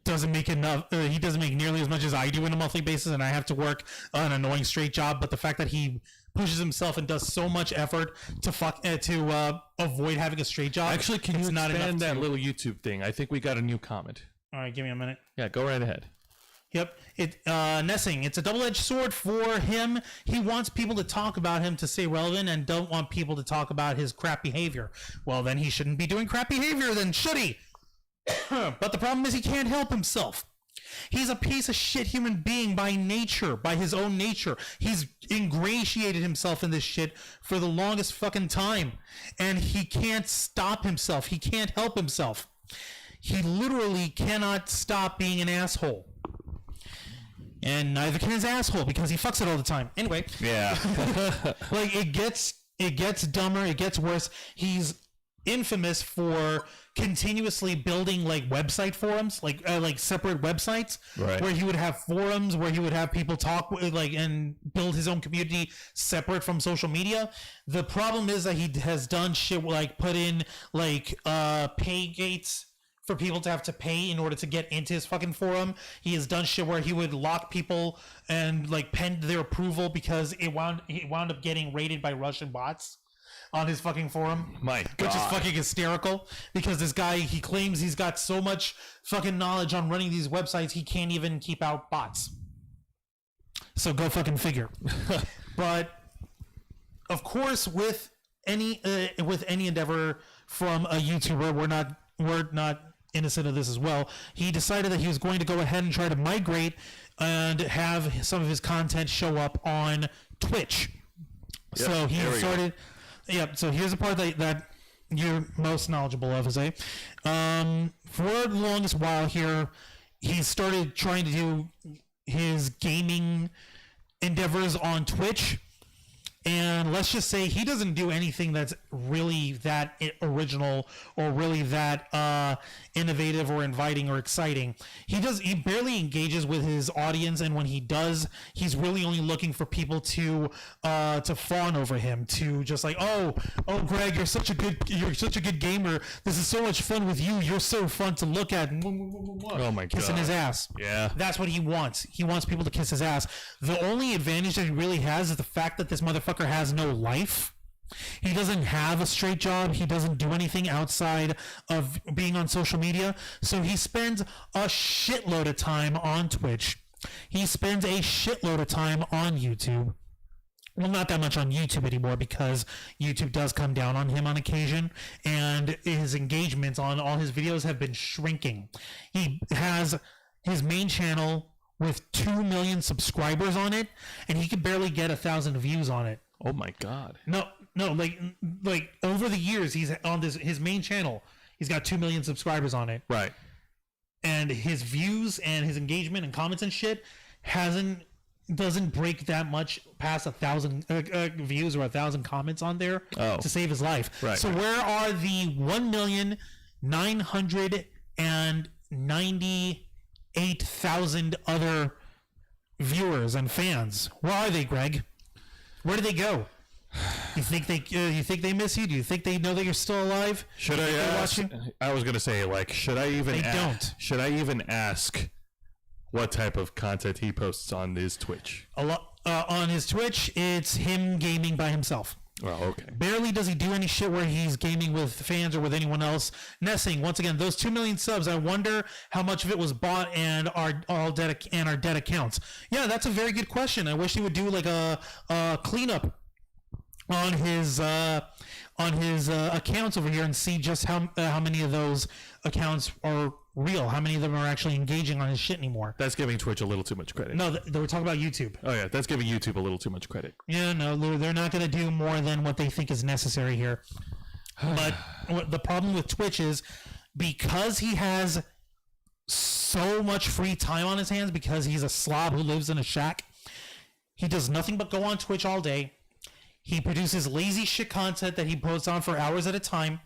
doesn't make enough. He doesn't make nearly as much as I do on a monthly basis, and I have to work an annoying straight job. But the fact that he pushes himself and does so much effort to avoid having a straight job. Actually, can you expand that little YouTube thing? I think we got a new comment. All right, give me a minute. Yeah, go right ahead. Yep. Nessing, it's a double-edged sword for him. He wants people to talk about him to stay relevant and don't want people to talk about his crap behavior. Well, then he shouldn't be doing crap behavior then, should he? But the problem is he can't help himself. He's a piece of shit human being by nature, by his own nature. He's ingratiated himself in this shit for the longest fucking time. And he can't stop himself. He can't help himself. He literally cannot stop being an asshole. And neither can his asshole because he fucks it all the time. Anyway. Yeah. It gets dumber. It gets worse. He's infamous for continuously building like website forums, like separate websites, Right. where he would have forums where he would have people talk like and build his own community separate from social media. The problem is that he has done shit like put in like pay gates for people to have to pay in order to get into his fucking forum. He has done shit where he would lock people and like pen their approval because it wound up getting raided by Russian bots on his fucking forum. My God. Which is fucking hysterical because this guy, he claims he's got so much fucking knowledge on running these websites he can't even keep out bots. So go fucking figure. But of course, with any endeavor from a YouTuber, we're not innocent of this as well. He decided that he was going to go ahead and try to migrate and have some of his content show up on Twitch. Yep, So he there we go. started. Yep. So here's the part that you're most knowledgeable of, Jose. For the longest while here, he started trying to do his gaming endeavors on Twitch. And let's just say he doesn't do anything that's really that original or really that innovative or inviting or exciting. He barely engages with his audience, and when he does, he's really only looking for people to fawn over him, to just like, oh, Greg, you're such a good gamer. This is so much fun with you. You're so fun to look at. Oh my God. Kissing his ass. Yeah. That's what he wants. He wants people to kiss his ass. The only advantage that he really has is the fact that this motherfucker has no life. He doesn't have a straight job. He doesn't do anything outside of being on social media. So he spends a shitload of time on Twitch. He spends a shitload of time on YouTube. Well, not that much on YouTube anymore because YouTube does come down on him on occasion, and his engagements on all his videos have been shrinking. He has his main channel with 2 million subscribers on it, and he could barely get 1,000 views on it. Oh my God. No, like over the years, he's on his main channel. He's got 2 million subscribers on it, Right. and his views and his engagement and comments and shit doesn't break that much past 1,000 views or 1,000 comments on there to save his life. Right. So where are the 1,998,000 other viewers and fans? Where are they, Greg? Where do they go? You think they miss you? Do you think they know that you're still alive? Should I ask? I was gonna say, like, should I even? Should I even ask what type of content he posts on his Twitch? On his Twitch, it's him gaming by himself. Well, okay. Barely does he do any shit where he's gaming with fans or with anyone else. Nessing, once again, those 2 million subs, I wonder how much of it was bought and are dead accounts. Yeah, that's a very good question. I wish he would do like a cleanup on his accounts over here and see just how many of those accounts are real. How many of them are actually engaging on his shit anymore? That's giving Twitch a little too much credit. No, they were talking about YouTube. Oh yeah, that's giving YouTube a little too much credit. Yeah, no, they're not going to do more than what they think is necessary here. But the problem with Twitch is because he has so much free time on his hands, because he's a slob who lives in a shack, he does nothing but go on Twitch all day. He produces lazy shit content that he posts on for hours at a time.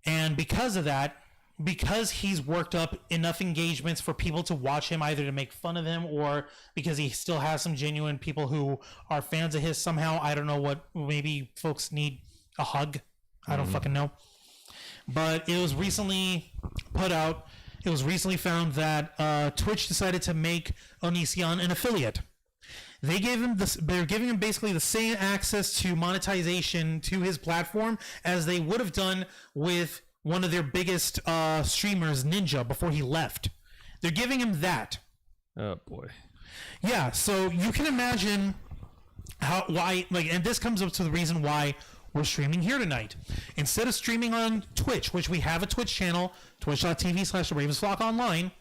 And because of that, because he's worked up enough engagements for people to watch him, either to make fun of him or because he still has some genuine people who are fans of his somehow. I don't know what, maybe folks need a hug. I don't fucking know. But it was recently put out, it was recently found that Twitch decided to make Onision an affiliate. They're giving him basically the same access to monetization to his platform as they would have done with one of their biggest streamers, Ninja, before he left. They're giving him that. Oh boy. Yeah, so you can imagine and this comes up to the reason why we're streaming here tonight. Instead of streaming on Twitch, which we have a Twitch channel, twitch.tv/TheRavensFlockOnline,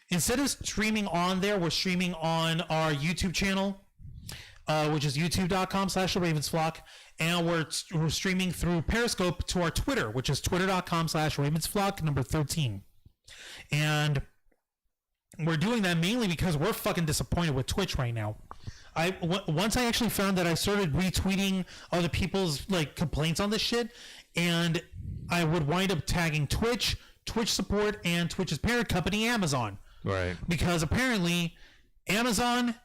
instead of streaming on there, we're streaming on our YouTube channel, which is youtube.com/TheRavensFlock. And we're streaming through Periscope to our Twitter, which is twitter.com/RavensFlock13. And we're doing that mainly because we're fucking disappointed with Twitch right now. Once I actually found that I started retweeting other people's like complaints on this shit, and I would wind up tagging Twitch support, and Twitch's parent company, Amazon. Right. Because apparently Amazon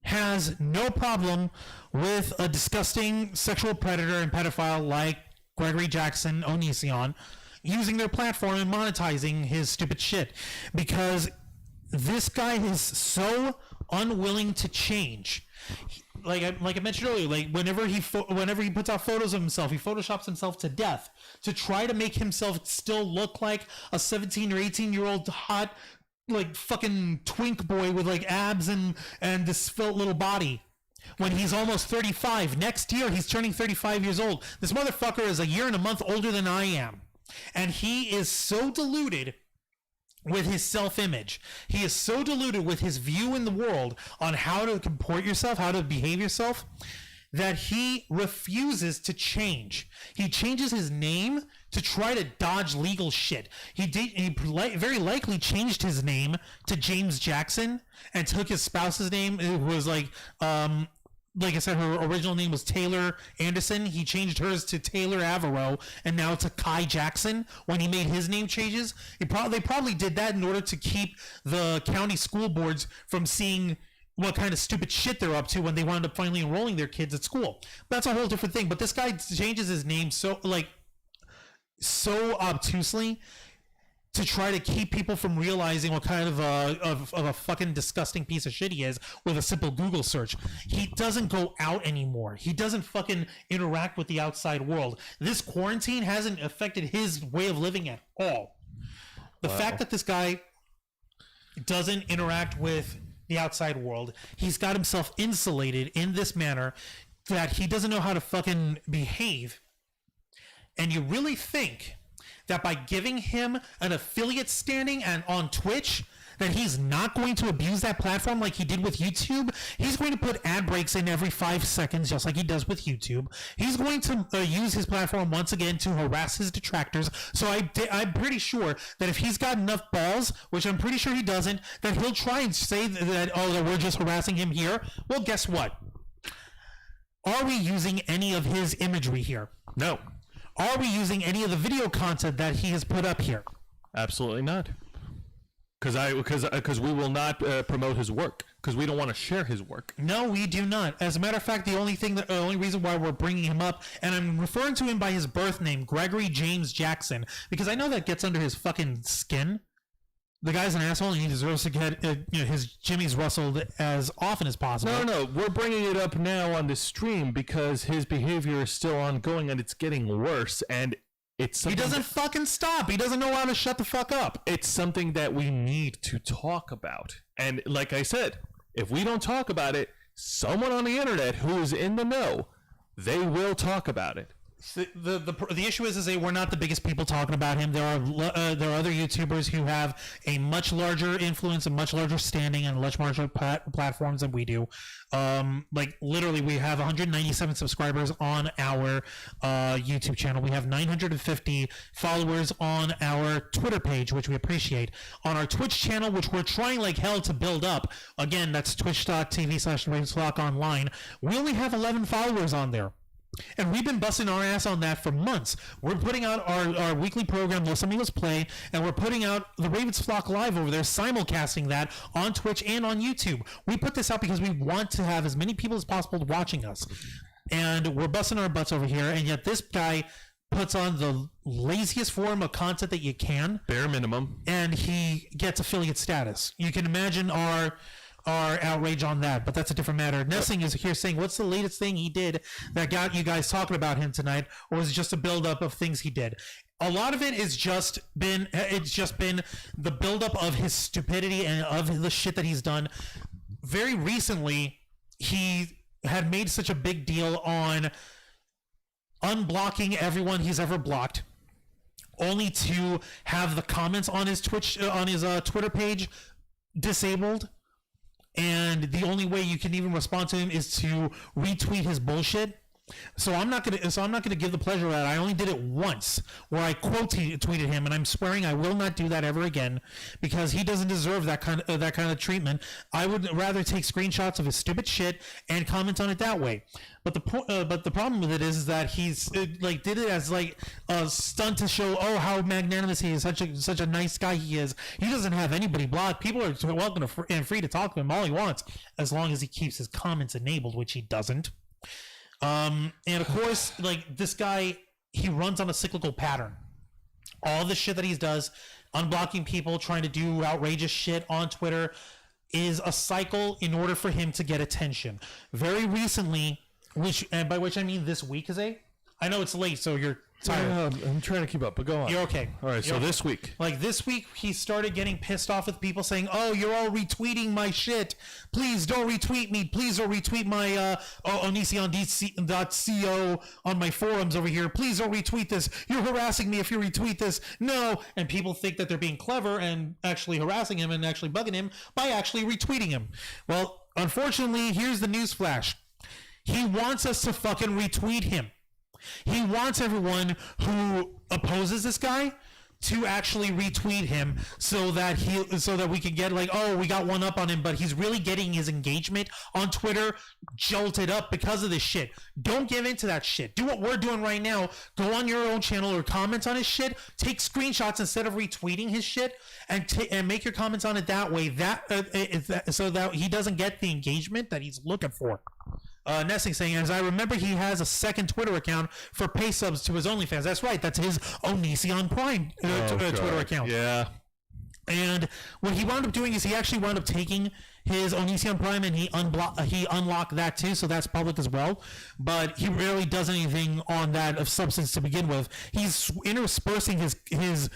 has no problem with a disgusting sexual predator and pedophile like Gregory Jackson Onision using their platform and monetizing his stupid shit. Because this guy is so unwilling to change. Like I mentioned earlier, like whenever he puts out photos of himself, he photoshops himself to death to try to make himself still look like a 17 or 18-year-old hot, like fucking twink boy with like abs and this svelte little body. When he's almost 35. Next year, he's turning 35 years old. This motherfucker is a year and a month older than I am. And he is so deluded with his self-image. He is so deluded with his view in the world on how to comport yourself, how to behave yourself, that he refuses to change. He changes his name to try to dodge legal shit. He very likely changed his name to James Jackson and took his spouse's name, who was like I said, her original name was Taylor Anderson. He changed hers to Taylor Avero, and now to Kai Jackson when he made his name changes. They probably did that in order to keep the county school boards from seeing what kind of stupid shit they're up to when they wound up finally enrolling their kids at school. But that's a whole different thing. But this guy changes his name so obtusely to try to keep people from realizing what kind of a fucking disgusting piece of shit he is with a simple Google search. He doesn't go out anymore. He doesn't fucking interact with the outside world. This quarantine hasn't affected his way of living at all. The fact that this guy doesn't interact with the outside world, he's got himself insulated in this manner that he doesn't know how to fucking behave. And you really think that by giving him an affiliate standing and on Twitch, that he's not going to abuse that platform like he did with YouTube? He's going to put ad breaks in every 5 seconds, just like he does with YouTube. He's going to use his platform once again to harass his detractors. So I'm pretty sure that if he's got enough balls, which I'm pretty sure he doesn't, that he'll try and say that we're just harassing him here. Well, guess what? Are we using any of his imagery here? No. Are we using any of the video content that he has put up here? Absolutely not. Because we will not promote his work, because we don't want to share his work. No, we do not. As a matter of fact, the only reason why we're bringing him up, and I'm referring to him by his birth name, Gregory James Jackson, because I know that gets under his fucking skin. The guy's an asshole, and he deserves to get his jimmies rustled as often as possible. No, we're bringing it up now on this stream because his behavior is still ongoing and it's getting worse, and he doesn't fucking stop. He doesn't know how to shut the fuck up. It's something that we need to talk about. And like I said, if we don't talk about it, someone on the internet who is in the know, they will talk about it. The issue is that we're not the biggest people talking about him. There are other YouTubers who have a much larger influence, a much larger standing, and much larger platforms than we do. Like literally, we have 197 subscribers on our YouTube channel. We have 950 followers on our Twitter page, which we appreciate. On our Twitch channel, which we're trying like hell to build up. Again, that's twitch.tv/RavensFlock we only have 11 followers on there. And we've been busting our ass on that for months. We're putting out our weekly program, Los Amigos Play, and we're putting out the Ravens Flock Live over there, simulcasting that on Twitch and on YouTube. We put this out because we want to have as many people as possible watching us. And we're busting our butts over here, and yet this guy puts on the laziest form of content that you can. Bare minimum. And he gets affiliate status. You can imagine our outrage on that, but that's a different matter. Nessing is here saying, what's the latest thing he did that got you guys talking about him tonight, or was it just a buildup of things he did? A lot of it is just been the buildup of his stupidity and of the shit that he's done. Very recently, he had made such a big deal on unblocking everyone he's ever blocked, only to have the comments on his Twitter page disabled. And the only way you can even respond to him is to retweet his bullshit. So I'm not gonna give the pleasure of that. I only did it once, where I quote tweeted him, and I'm swearing I will not do that ever again, because he doesn't deserve that kind of treatment. I would rather take screenshots of his stupid shit and comment on it that way. But the problem with it is that he's did it as like a stunt to show how magnanimous he is, such a nice guy he is. He doesn't have anybody blocked. People are welcome and free to talk to him all he wants, as long as he keeps his comments enabled, which he doesn't. And of course, this guy, he runs on a cyclical pattern. All the shit that he does, unblocking people, trying to do outrageous shit on Twitter, is a cycle in order for him to get attention. Very recently, by which I mean this week, I know it's late, so you're tired. Yeah, I'm trying to keep up, but go on. You're okay. All right, so this week. This week, he started getting pissed off with people saying, "Oh, you're all retweeting my shit. Please don't retweet me. Please don't retweet my onision.co on my forums over here. Please don't retweet this. You're harassing me if you retweet this. No." And people think that they're being clever and actually harassing him and actually bugging him by actually retweeting him. Well, unfortunately, here's the news flash. He wants us to fucking retweet him. He wants everyone who opposes this guy to actually retweet him so that we can get we got one up on him, but he's really getting his engagement on Twitter jolted up because of this shit. Don't give in to that shit. Do what we're doing right now. Go on your own channel or comment on his shit. Take screenshots instead of retweeting his shit, and make your comments on it that way. So that he doesn't get the engagement that he's looking for. Nessing saying, as I remember, he has a second Twitter account for pay subs to his OnlyFans. That's right. That's his Onision Prime Twitter account. Yeah. And what he wound up doing is he actually wound up taking his Onision Prime and he unlocked that too, so that's public as well. But he rarely does anything on that of substance to begin with. He's interspersing his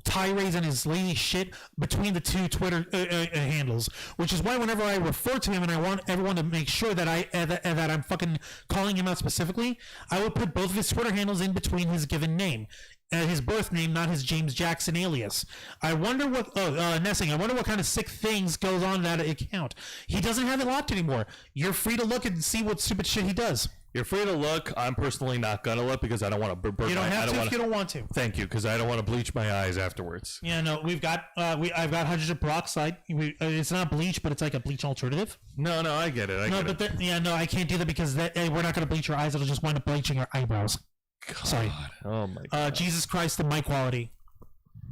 tirades and his lazy shit between the two Twitter handles, which is why whenever I refer to him and I want everyone to make sure that that I'm fucking calling him out specifically, I will put both of his Twitter handles in between his given name. His birth name, not his James Jackson alias. I wonder what Nessing, I wonder what kind of sick things goes on that account. He doesn't have it locked anymore. You're free to look and see what stupid shit he does. You're free to look. I'm personally not gonna look because I don't want to burn. You don't have to if you don't want to. Thank you, because I don't want to bleach my eyes afterwards. Yeah, no, I've got hydrogen peroxide. It's not bleach, but it's like a bleach alternative. No, I get it. I can't do that because we're not gonna bleach your eyes. It'll just wind up bleaching your eyebrows. God. Sorry. Oh my God. Jesus Christ, the mic quality.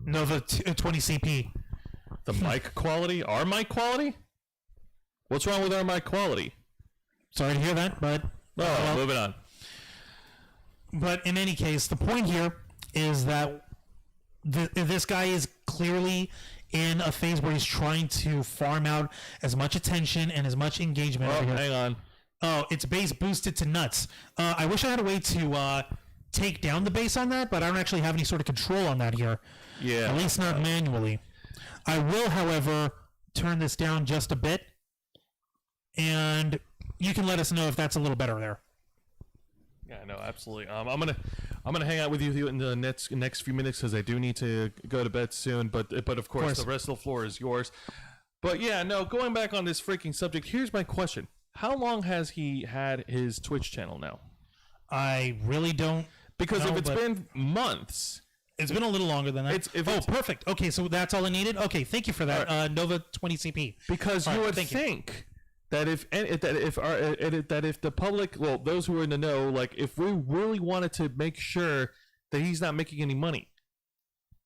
Nova 20 CP. The mic quality? Our mic quality? What's wrong with our mic quality? Sorry to hear that, but... moving on. But in any case, the point here is that this guy is clearly in a phase where he's trying to farm out as much attention and as much engagement. Oh, hang on. Oh, it's base boosted to nuts. I wish I had a way to take down the base on that, but I don't actually have any sort of control on that here. Yeah. At least not manually. I will, however, turn this down just a bit, and you can let us know if that's a little better there. Yeah, no, absolutely. I'm gonna hang out with you in the next few minutes because I do need to go to bed soon. But of course, the rest of the floor is yours. But yeah, no, going back on this freaking subject, here's my question: how long has he had his Twitch channel now? I really don't. Because if it's been months, it's been a little longer than that. Perfect. Okay, so that's all I needed. Okay, thank you for that, right. Nova 20 CP. Because you would think that if the public, well, those who are in the know, like if we really wanted to make sure that he's not making any money,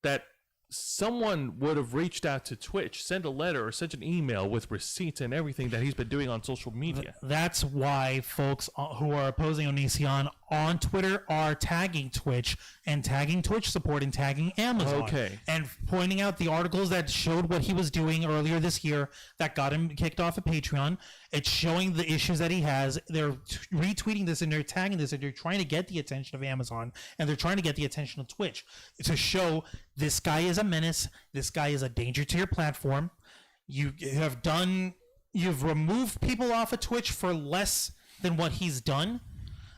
that someone would have reached out to Twitch, sent a letter or sent an email with receipts and everything that he's been doing on social media. That's why folks who are opposing Onision on Twitter are tagging Twitch and tagging Twitch support and tagging Amazon. Okay. And pointing out the articles that showed what he was doing earlier this year that got him kicked off of Patreon. It's showing the issues that he has. They're retweeting this and they're tagging this and they're trying to get the attention of Amazon and they're trying to get the attention of Twitch to show this guy is a menace. This guy is a danger to your platform. You've removed people off of Twitch for less than what he's done.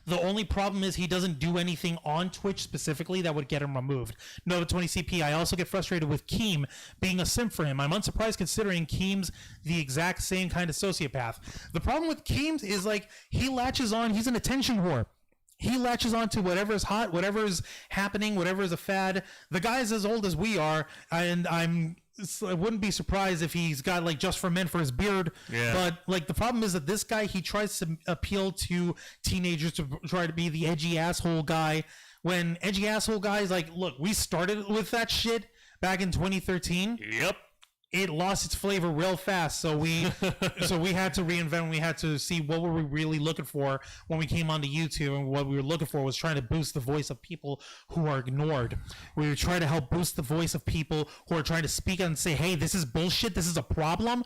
The only problem is he doesn't do anything on Twitch specifically that would get him removed. Nova 20 CP, I also get frustrated with Keem being a simp for him. I'm unsurprised considering Keem's the exact same kind of sociopath. The problem with Keem is like he latches on, he's an attention whore. He latches on to whatever is hot, whatever is happening, whatever is a fad. The guy's as old as we are, and I wouldn't be surprised if he's got like Just for Men for his beard. Yeah. But like the problem is that this guy, he tries to appeal to teenagers to try to be the edgy asshole guy. When edgy asshole guys, like, look, we started with that shit back in 2013. Yep. It lost its flavor real fast, so we had to reinvent. We had to see what were we really looking for when we came onto YouTube, and what we were looking for was trying to boost the voice of people who are ignored. We were trying to help boost the voice of people who are trying to speak and say, "Hey, this is bullshit. This is a problem.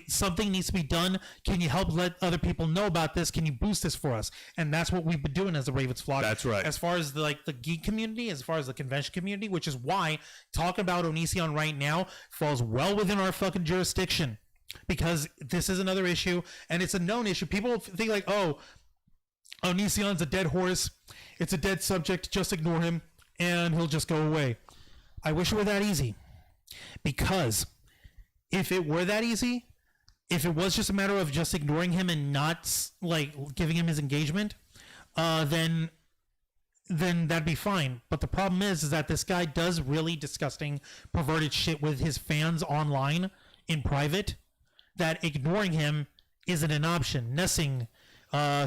Something needs to be done. Can you help let other people know about this? Can you boost this for us?" And that's what we've been doing as the Ravens Flock. That's right. As far as the geek community, as far as the convention community, which is why talking about Onision right now falls well within our fucking jurisdiction, because this is another issue and it's a known issue. People think like, oh, Onision's a dead horse, it's a dead subject, just ignore him and he'll just go away. I wish it were that easy, because if it were that easy, if it was just a matter of just ignoring him and not like giving him his engagement, then that'd be fine. But the problem is that this guy does really disgusting, perverted shit with his fans online in private, that ignoring him isn't an option. Nessing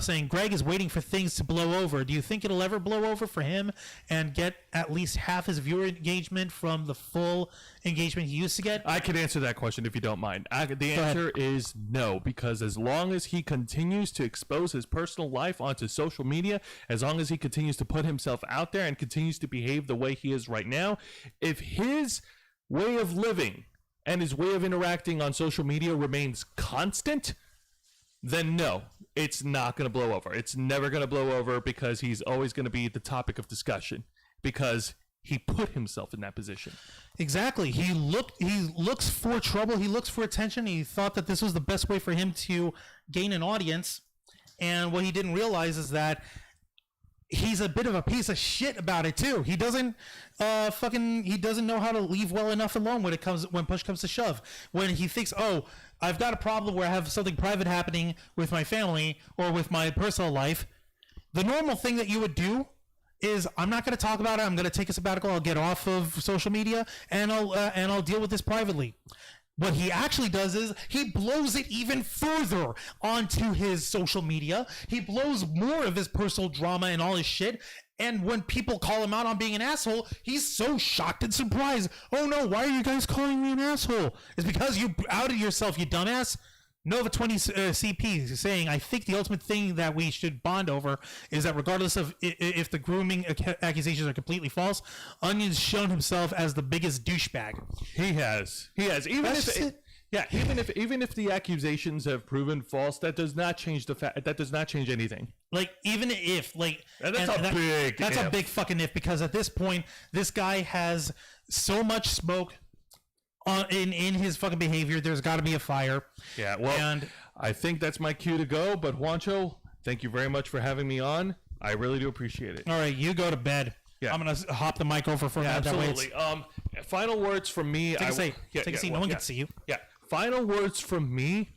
saying Greg is waiting for things to blow over. Do you think it'll ever blow over for him and get at least half his viewer engagement from the full engagement he used to get? I can answer that question if you don't mind. The answer is no, because as long as he continues to expose his personal life onto social media, as long as he continues to put himself out there and continues to behave the way he is right now, if his way of living and his way of interacting on social media remains constant, then no, it's not going to blow over. It's never going to blow over, because he's always going to be the topic of discussion, because he put himself in that position. Exactly. He looks for trouble. He looks for attention. He thought that this was the best way for him to gain an audience. And what he didn't realize is that he's a bit of a piece of shit about it too. He doesn't he doesn't know how to leave well enough alone when push comes to shove. When he thinks, oh, I've got a problem where I have something private happening with my family or with my personal life, the normal thing that you would do is, I'm not going to talk about it. I'm going to take a sabbatical. I'll get off of social media and I'll deal with this privately. What he actually does is he blows it even further onto his social media. He blows more of his personal drama and all his shit. And when people call him out on being an asshole, he's so shocked and surprised. Oh no, why are you guys calling me an asshole? It's because you outed yourself, you dumbass. Nova 20 CP is saying, I think the ultimate thing that we should bond over is that regardless of if the grooming accusations are completely false, Onion's shown himself as the biggest douchebag. He has. Even if the accusations have proven false, that does not change the fact. That does not change anything. Like, even if, like, that's a big fucking if, because at this point, this guy has so much smoke in his fucking behavior. There's got to be a fire. Yeah, well, and I think that's my cue to go. But Juancho, thank you very much for having me on. I really do appreciate it. All right, you go to bed. Yeah. I'm gonna hop the mic over for a minute. Absolutely. Final words from me. Take a seat. Take a seat. No one can see you. Yeah. Final words from me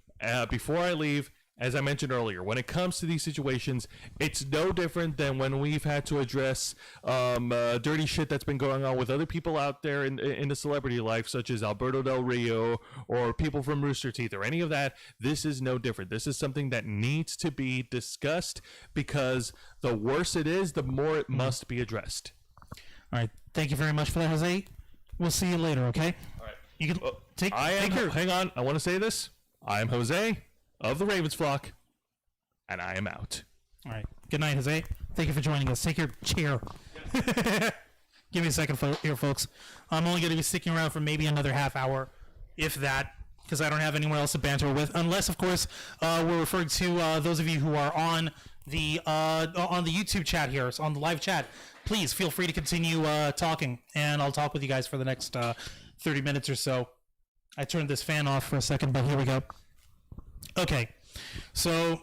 before I leave. As I mentioned earlier, when it comes to these situations, it's no different than when we've had to address dirty shit that's been going on with other people out there in the celebrity life, such as Alberto Del Rio or people from Rooster Teeth or any of that. This is no different. This is something that needs to be discussed, because the worse it is, the more it must be addressed. All right. Thank you very much for that, Jose. We'll see you later, okay? All right. You can take your... Hang on. I want to say this. I am Jose of the Ravens Flock, and I am out. All right. Good night, Jose. Thank you for joining us. Take your chair. Give me a second here, folks. I'm only going to be sticking around for maybe another half hour, if that, because I don't have anyone else to banter with. Unless, of course, we're referring to those of you who are on the YouTube chat here, on the live chat. Please feel free to continue talking, and I'll talk with you guys for the next 30 minutes or so. I turned this fan off for a second, but here we go. Okay, so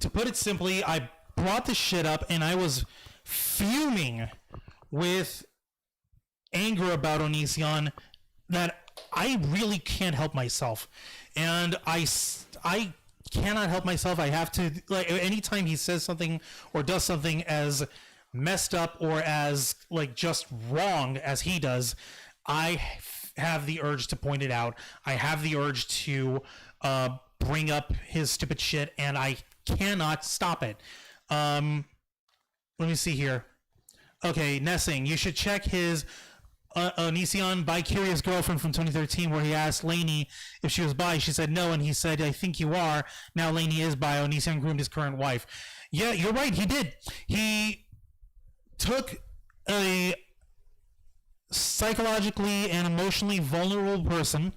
to put it simply, I brought this shit up and I was fuming with anger about Onision that I really can't help myself. And I cannot help myself. I have to, like, anytime he says something or does something as messed up or as like just wrong as he does, I have the urge to point it out. I have the urge to bring up his stupid shit, and I cannot stop it. Let me see here. Okay, Nessing, you should check his Onision bi-curious girlfriend from 2013, where he asked Lainey if she was bi. She said no, and he said, I think you are. Now Lainey is bi. Onision groomed his current wife. Yeah, you're right, he did. He took a psychologically and emotionally vulnerable person,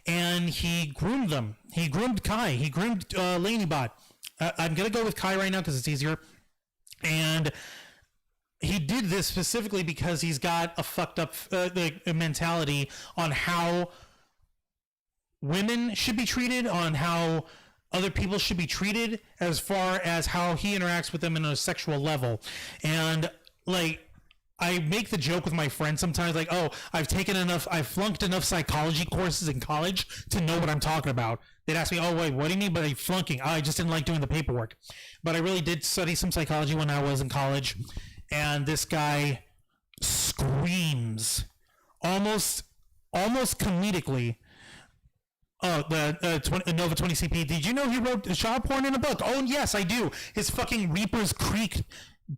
and he groomed them. He groomed Kai. He groomed Laney-bot. I'm going to go with Kai right now because it's easier. And he did this specifically because he's got a fucked up mentality on how women should be treated, on how other people should be treated, as far as how he interacts with them in a sexual level. And like, I make the joke with my friends sometimes, like, oh, I've flunked enough psychology courses in college to know what I'm talking about. They'd ask me, oh, wait, what do you mean by flunking? Oh, I just didn't like doing the paperwork. But I really did study some psychology when I was in college. And this guy screams, almost comedically. Oh, the Nova 20 CP. Did you know he wrote child porn in a book? Oh, yes, I do. His fucking Reaper's Creek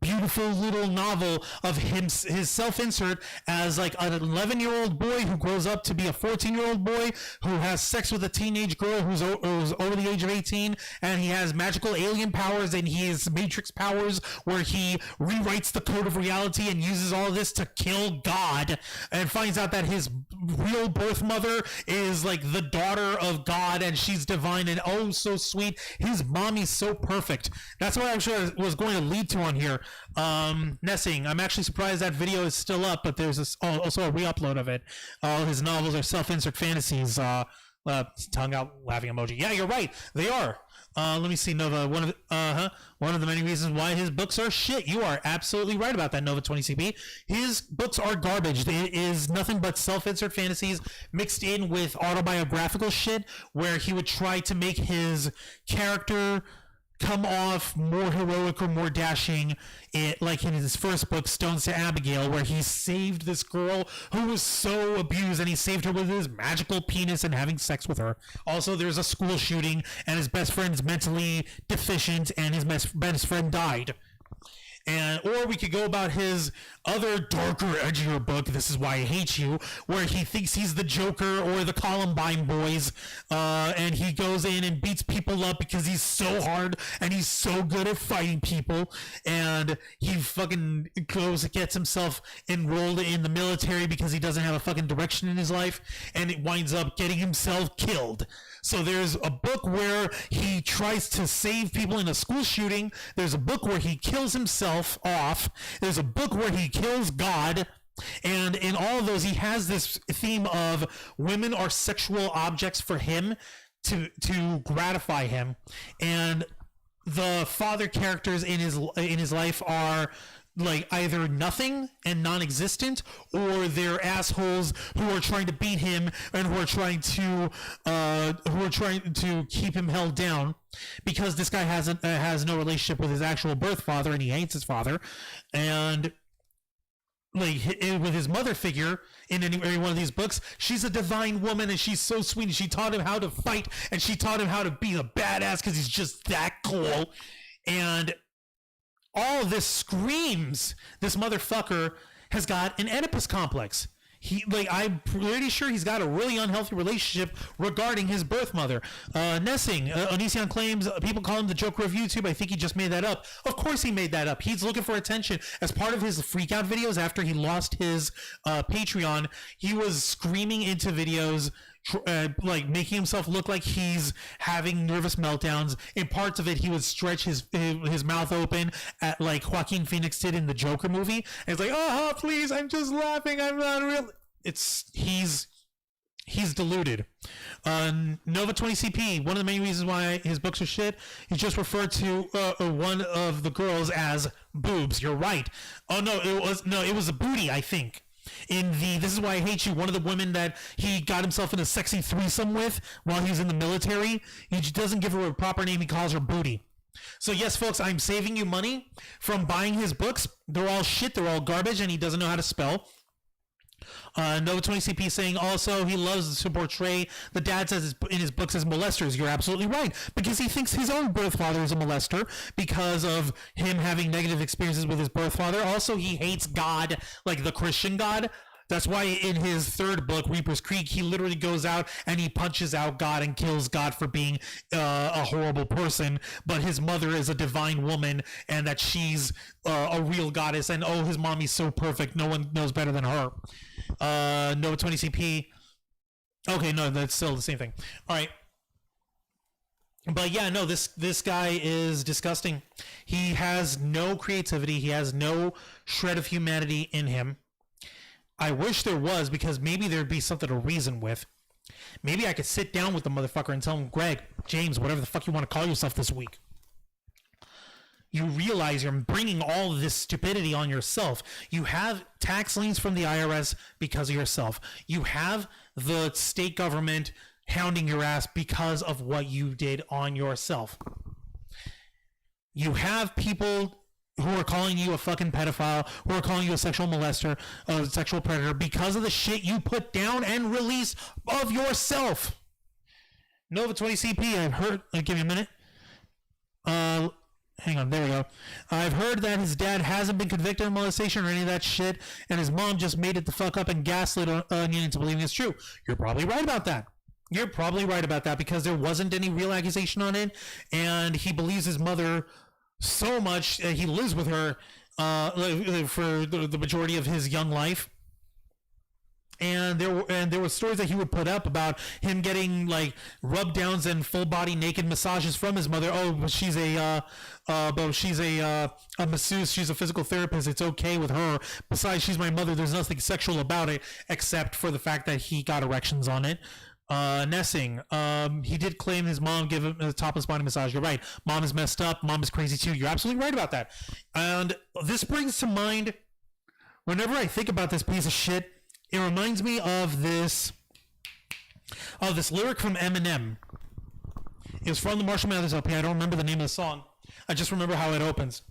beautiful little novel of his self-insert as like an 11-year-old boy who grows up to be a 14-year-old boy who has sex with a teenage girl who's over the age of 18, and he has magical alien powers, and he has matrix powers where he rewrites the code of reality and uses all of this to kill God, and finds out that his real birth mother is like the daughter of God, and she's divine, and oh, so sweet. His mommy's so perfect. That's what I actually was going to lead to on here. Nessing, I'm actually surprised that video is still up, but there's also a re-upload of it. All his novels are self-insert fantasies. Tongue out laughing emoji. Yeah, you're right. They are. Let me see, Nova. One of the many reasons why his books are shit. You are absolutely right about that, Nova 20CP. His books are garbage. It is nothing but self-insert fantasies mixed in with autobiographical shit, where he would try to make his character come off more heroic or more dashing, like in his first book, Stones to Abigail, where he saved this girl who was so abused, and he saved her with his magical penis and having sex with her. Also, there's a school shooting, and his best friend's mentally deficient, and his best friend died. Or we could go about his other darker, edgier book, This Is Why I Hate You, where he thinks he's the Joker or the Columbine boys, and he goes in and beats people up because he's so hard and he's so good at fighting people, and he fucking gets himself enrolled in the military because he doesn't have a fucking direction in his life, and it winds up getting himself killed. So there's a book where he tries to save people in a school shooting. There's a book where he kills himself off. There's a book where he kills God. And in all of those, he has this theme of women are sexual objects for him to gratify him. And the father characters in his life are like either nothing and non-existent, or they're assholes who are trying to beat him and who are trying to keep him held down, because this guy has no relationship with his actual birth father, and he hates his father. And like with his mother figure in any one of these books, she's a divine woman, and she's so sweet, and she taught him how to fight, and she taught him how to be a badass because he's just that cool. And all of this screams this motherfucker has got an Oedipus complex. I'm pretty sure he's got a really unhealthy relationship regarding his birth mother. Nessing, Onision claims people call him the Joker of YouTube. I think he just made that up. Of course he made that up. He's looking for attention. As part of his freakout videos after he lost his Patreon, he was screaming into videos, like making himself look like he's having nervous meltdowns. In parts of it, he would stretch his mouth open at like Joaquin Phoenix did in the Joker movie. And it's like, oh, please, I'm just laughing. I'm not real. He's deluded. Nova 20CP, one of the main reasons why his books are shit, he just referred to one of the girls as boobs. You're right. Oh no, it was a booty, I think. This Is Why I Hate You, one of the women that he got himself in a sexy threesome with while he was in the military, he doesn't give her a proper name. He calls her Booty. So yes, folks, I'm saving you money from buying his books. They're all shit. They're all garbage, and he doesn't know how to spell. Nova 20CP saying also he loves to portray the dad says in his books as molesters. You're absolutely right, because he thinks his own birth father is a molester because of him having negative experiences with his birth father. Also, he hates God, like the Christian God. That's why in his third book, Reaper's Creek, he literally goes out and he punches out God and kills God for being a horrible person. But his mother is a divine woman, and that she's a real goddess. And oh, his mommy's so perfect. No one knows better than her. Nova 20CP. Okay, no, that's still the same thing. All right. But yeah, no, this guy is disgusting. He has no creativity. He has no shred of humanity in him. I wish there was, because maybe there'd be something to reason with. Maybe I could sit down with the motherfucker and tell him, Greg, James, whatever the fuck you want to call yourself this week. You realize you're bringing all of this stupidity on yourself. You have tax liens from the IRS because of yourself. You have the state government hounding your ass because of what you did on yourself. You have people who are calling you a fucking pedophile, who are calling you a sexual molester, a sexual predator, because of the shit you put down and release of yourself. Nova 20CP, I've heard, give me a minute. Hang on, there we go. I've heard that his dad hasn't been convicted of molestation or any of that shit, and his mom just made it the fuck up and gaslit Onion into believing it's true. You're probably right about that. You're probably right about that, because there wasn't any real accusation on it, and he believes his mother so much. He lives with her for the majority of his young life. And there were stories that he would put up about him getting like rub downs and full body naked massages from his mother. Oh, but she's a masseuse. She's a physical therapist. It's okay with her. Besides, she's my mother. There's nothing sexual about it except for the fact that he got erections on it. Nessing, he did claim his mom gave him a topless body massage. You're right. Mom is messed up. Mom is crazy too. You're absolutely right about that. And this brings to mind, whenever I think about this piece of shit, it reminds me of this lyric from Eminem. It was from the Marshall Mathers LP. I don't remember the name of the song. I just remember how it opens.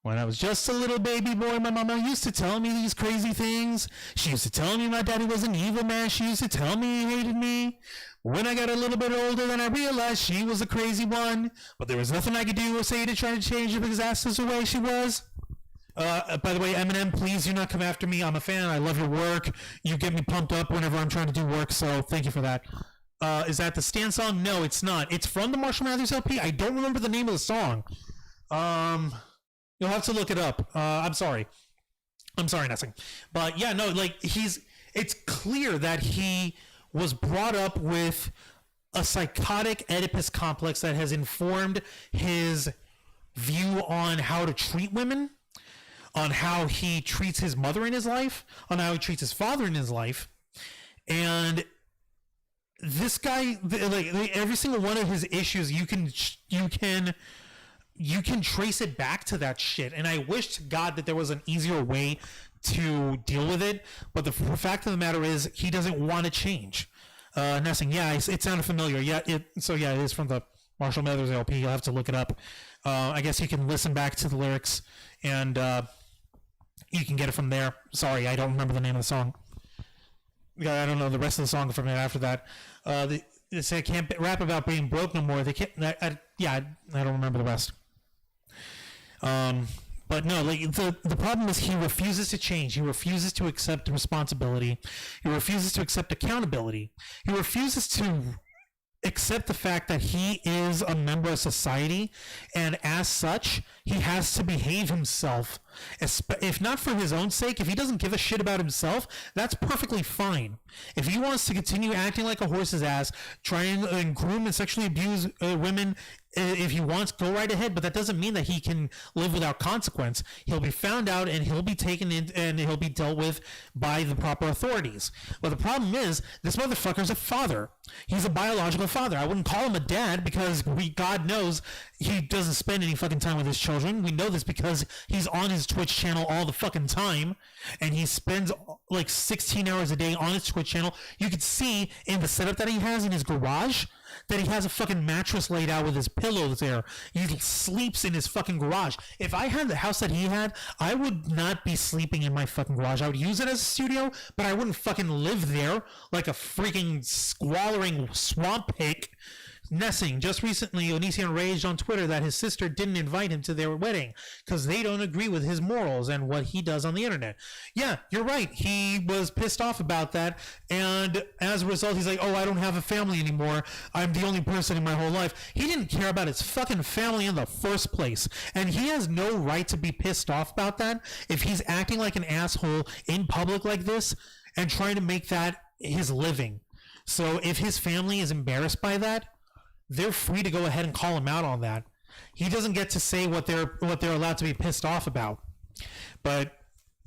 When I was just a little baby boy, my mama used to tell me these crazy things. She used to tell me my daddy was an evil man. She used to tell me he hated me. When I got a little bit older, then I realized she was a crazy one. But there was nothing I could do or say to try to change her, because that's just the way she was. By the way, Eminem, please do not come after me. I'm a fan. I love your work. You get me pumped up whenever I'm trying to do work, so thank you for that. Is that the Stan song? No, it's not. It's from the Marshall Mathers LP. I don't remember the name of the song. You'll have to look it up. I'm sorry, Nessing. But yeah, no, like it's clear that he was brought up with a psychotic Oedipus complex that has informed his view on how to treat women, on how he treats his mother in his life, on how he treats his father in his life. And this guy, like every single one of his issues, you can trace it back to that shit. And I wish to God that there was an easier way to deal with it. But the fact of the matter is, he doesn't want to change. Nessing, yeah, it sounded familiar. Yeah, it is from the Marshall Mathers LP. You'll have to look it up. I guess you can listen back to the lyrics and you can get it from there. Sorry, I don't remember the name of the song. I don't know the rest of the song from it after that. They say I can't rap about being broke no more. They can't. I don't remember the rest. But no, like the problem is he refuses to change. He refuses to accept responsibility. He refuses to accept accountability. He refuses to accept the fact that he is a member of society, and as such, he has to behave himself. If not for his own sake, if he doesn't give a shit about himself, that's perfectly fine. If he wants to continue acting like a horse's ass, trying and groom and sexually abuse women, if he wants, go right ahead, but that doesn't mean that he can live without consequence. He'll be found out and he'll be taken in and he'll be dealt with by the proper authorities. But the problem is, this motherfucker's a father. He's a biological father. I wouldn't call him a dad because God knows he doesn't spend any fucking time with his children. We know this because he's on his Twitch channel all the fucking time, and he spends like 16 hours a day on his Twitch channel. You could see in the setup that he has in his garage that he has a fucking mattress laid out with his pillows there. He sleeps in his fucking garage. If I had the house that he had, I would not be sleeping in my fucking garage. I would use it as a studio, but I wouldn't fucking live there like a freaking squalling swamp pig. Nessing, just recently, Onision raged on Twitter that his sister didn't invite him to their wedding because they don't agree with his morals and what he does on the internet. Yeah, you're right. He was pissed off about that, and as a result, he's like, oh, I don't have a family anymore. I'm the only person in my whole life. He didn't care about his fucking family in the first place, and he has no right to be pissed off about that if he's acting like an asshole in public like this and trying to make that his living. So if his family is embarrassed by that, they're free to go ahead and call him out on that. He doesn't get to say what they're allowed to be pissed off about. But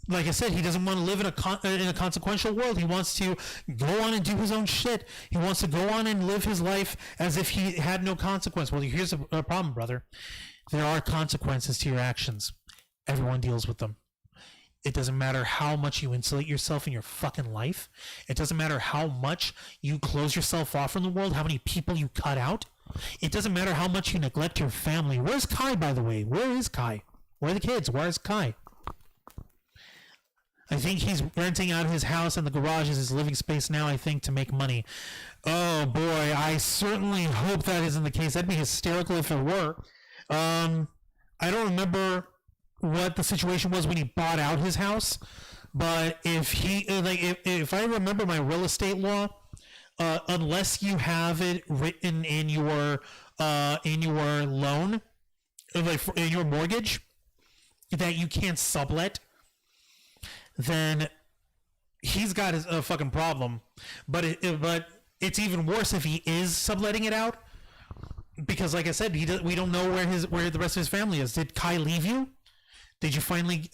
like I said, he doesn't want to live in a consequential world. He wants to go on and do his own shit. He wants to go on and live his life as if he had no consequence. Well, here's a problem, brother. There are consequences to your actions. Everyone deals with them. It doesn't matter how much you insulate yourself in your fucking life. It doesn't matter how much you close yourself off from the world, how many people you cut out. It doesn't matter how much you neglect your family. Where's Kai, by the way? Where is Kai? Where are the kids? Where's Kai? I think he's renting out his house and the garage is his living space now, I think, to make money. Oh, boy. I certainly hope that isn't the case. That'd be hysterical if it were. I don't remember what the situation was when he bought out his house, but if I remember my real estate law, unless you have it written in your loan, like in your mortgage, that you can't sublet, then he's got a fucking problem. But it's even worse if he is subletting it out, because like I said, we don't know where the rest of his family is. Did Kai leave you? Did you finally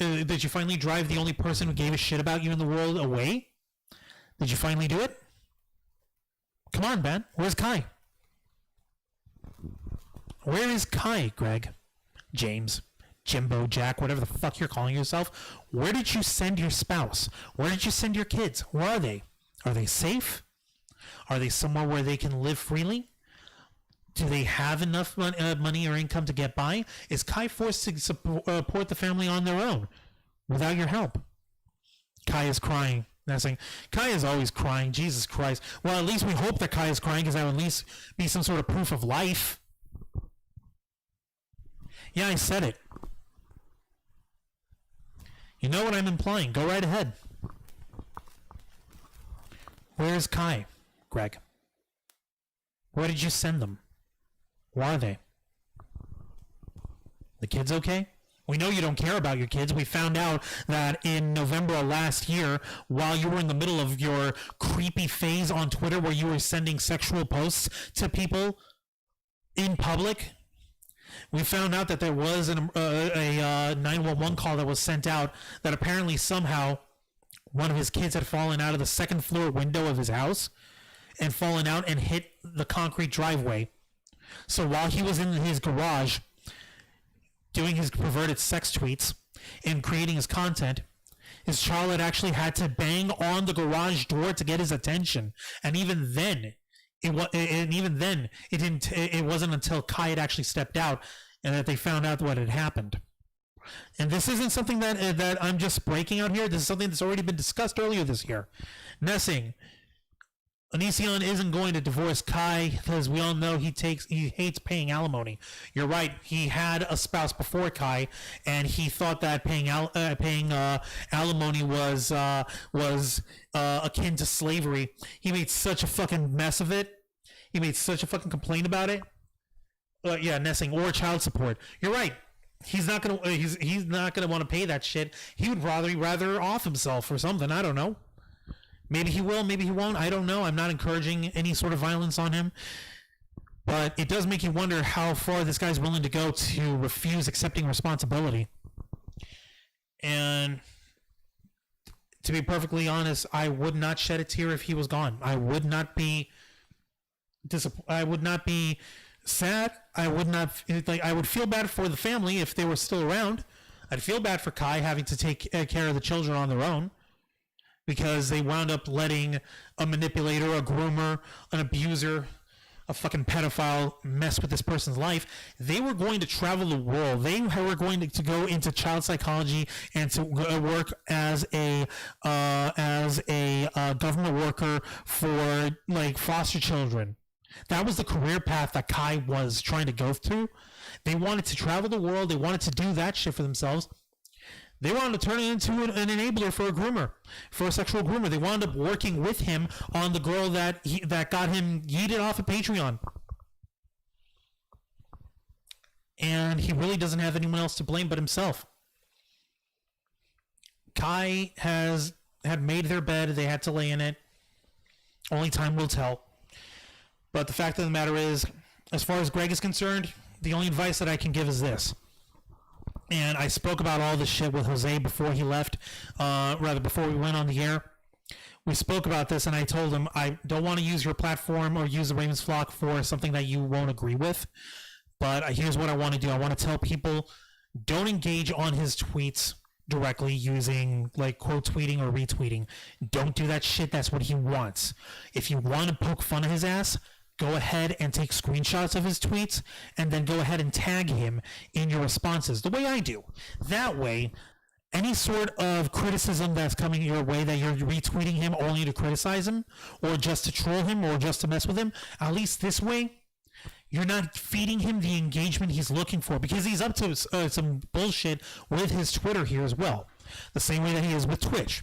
drive the only person who gave a shit about you in the world away? Did you finally do it? Come on, man. Where's Kai? Where is Kai, Greg? James, Jimbo, Jack, whatever the fuck you're calling yourself. Where did you send your spouse? Where did you send your kids? Where are they? Are they safe? Are they somewhere where they can live freely? Do they have enough money or income to get by? Is Kai forced to support the family on their own without your help? Kai is crying. They're saying, Kai is always crying. Jesus Christ. Well, at least we hope that Kai is crying, because that would at least be some sort of proof of life. Yeah, I said it. You know what I'm implying. Go right ahead. Where is Kai, Greg? Where did you send them? Where are they? The kids okay? We know you don't care about your kids. We found out that in November of last year, while you were in the middle of your creepy phase on Twitter where you were sending sexual posts to people in public, we found out that there was a 911 call that was sent out that apparently somehow one of his kids had fallen out of the second floor window of his house and fallen out and hit the concrete driveway. So while he was in his garage doing his perverted sex tweets and creating his content, his child had actually had to bang on the garage door to get his attention. And even then, it wasn't until Kai had actually stepped out and that they found out what had happened. And this isn't something that I'm just breaking out here. This is something that's already been discussed earlier this year. Nessing, Onision isn't going to divorce Kai because we all know he hates paying alimony. You're right. He had a spouse before Kai, and he thought that paying alimony was akin to slavery. He made such a fucking mess of it. He made such a fucking complaint about it. Yeah, Nessing, or child support. You're right. He's not gonna want to pay that shit. He would rather off himself or something. I don't know. Maybe he will, maybe he won't. I don't know. I'm not encouraging any sort of violence on him. But it does make you wonder how far this guy's willing to go to refuse accepting responsibility. And to be perfectly honest, I would not shed a tear if he was gone. I would not be sad. I would feel bad for the family if they were still around. I'd feel bad for Kai having to take care of the children on their own because they wound up letting a manipulator, a groomer, an abuser, a fucking pedophile mess with this person's life. They were going to travel the world. They were going to go into child psychology and to work as a government worker for like foster children. That was the career path that Kai was trying to go through. They wanted to travel the world. They wanted to do that shit for themselves. They wanted to turn it into an enabler for a groomer, for a sexual groomer. They wound up working with him on the girl that got him yeeted off of Patreon. And he really doesn't have anyone else to blame but himself. Kai had made their bed. They had to lay in it. Only time will tell. But the fact of the matter is, as far as Greg is concerned, the only advice that I can give is this. And I spoke about all this shit with Jose before he left, before we went on the air. We spoke about this, and I told him I don't want to use your platform or use the Ravens flock for something that you won't agree with. But here's what I want to do. I want to tell people, don't engage on his tweets directly using like quote tweeting or retweeting. Don't do that shit. That's what he wants. If you want to poke fun of his ass, go ahead and take screenshots of his tweets and then go ahead and tag him in your responses the way I do. That way, any sort of criticism that's coming your way that you're retweeting him only to criticize him or just to troll him or just to mess with him, at least this way, you're not feeding him the engagement he's looking for, because he's up to some bullshit with his Twitter here as well. The same way that he is with Twitch.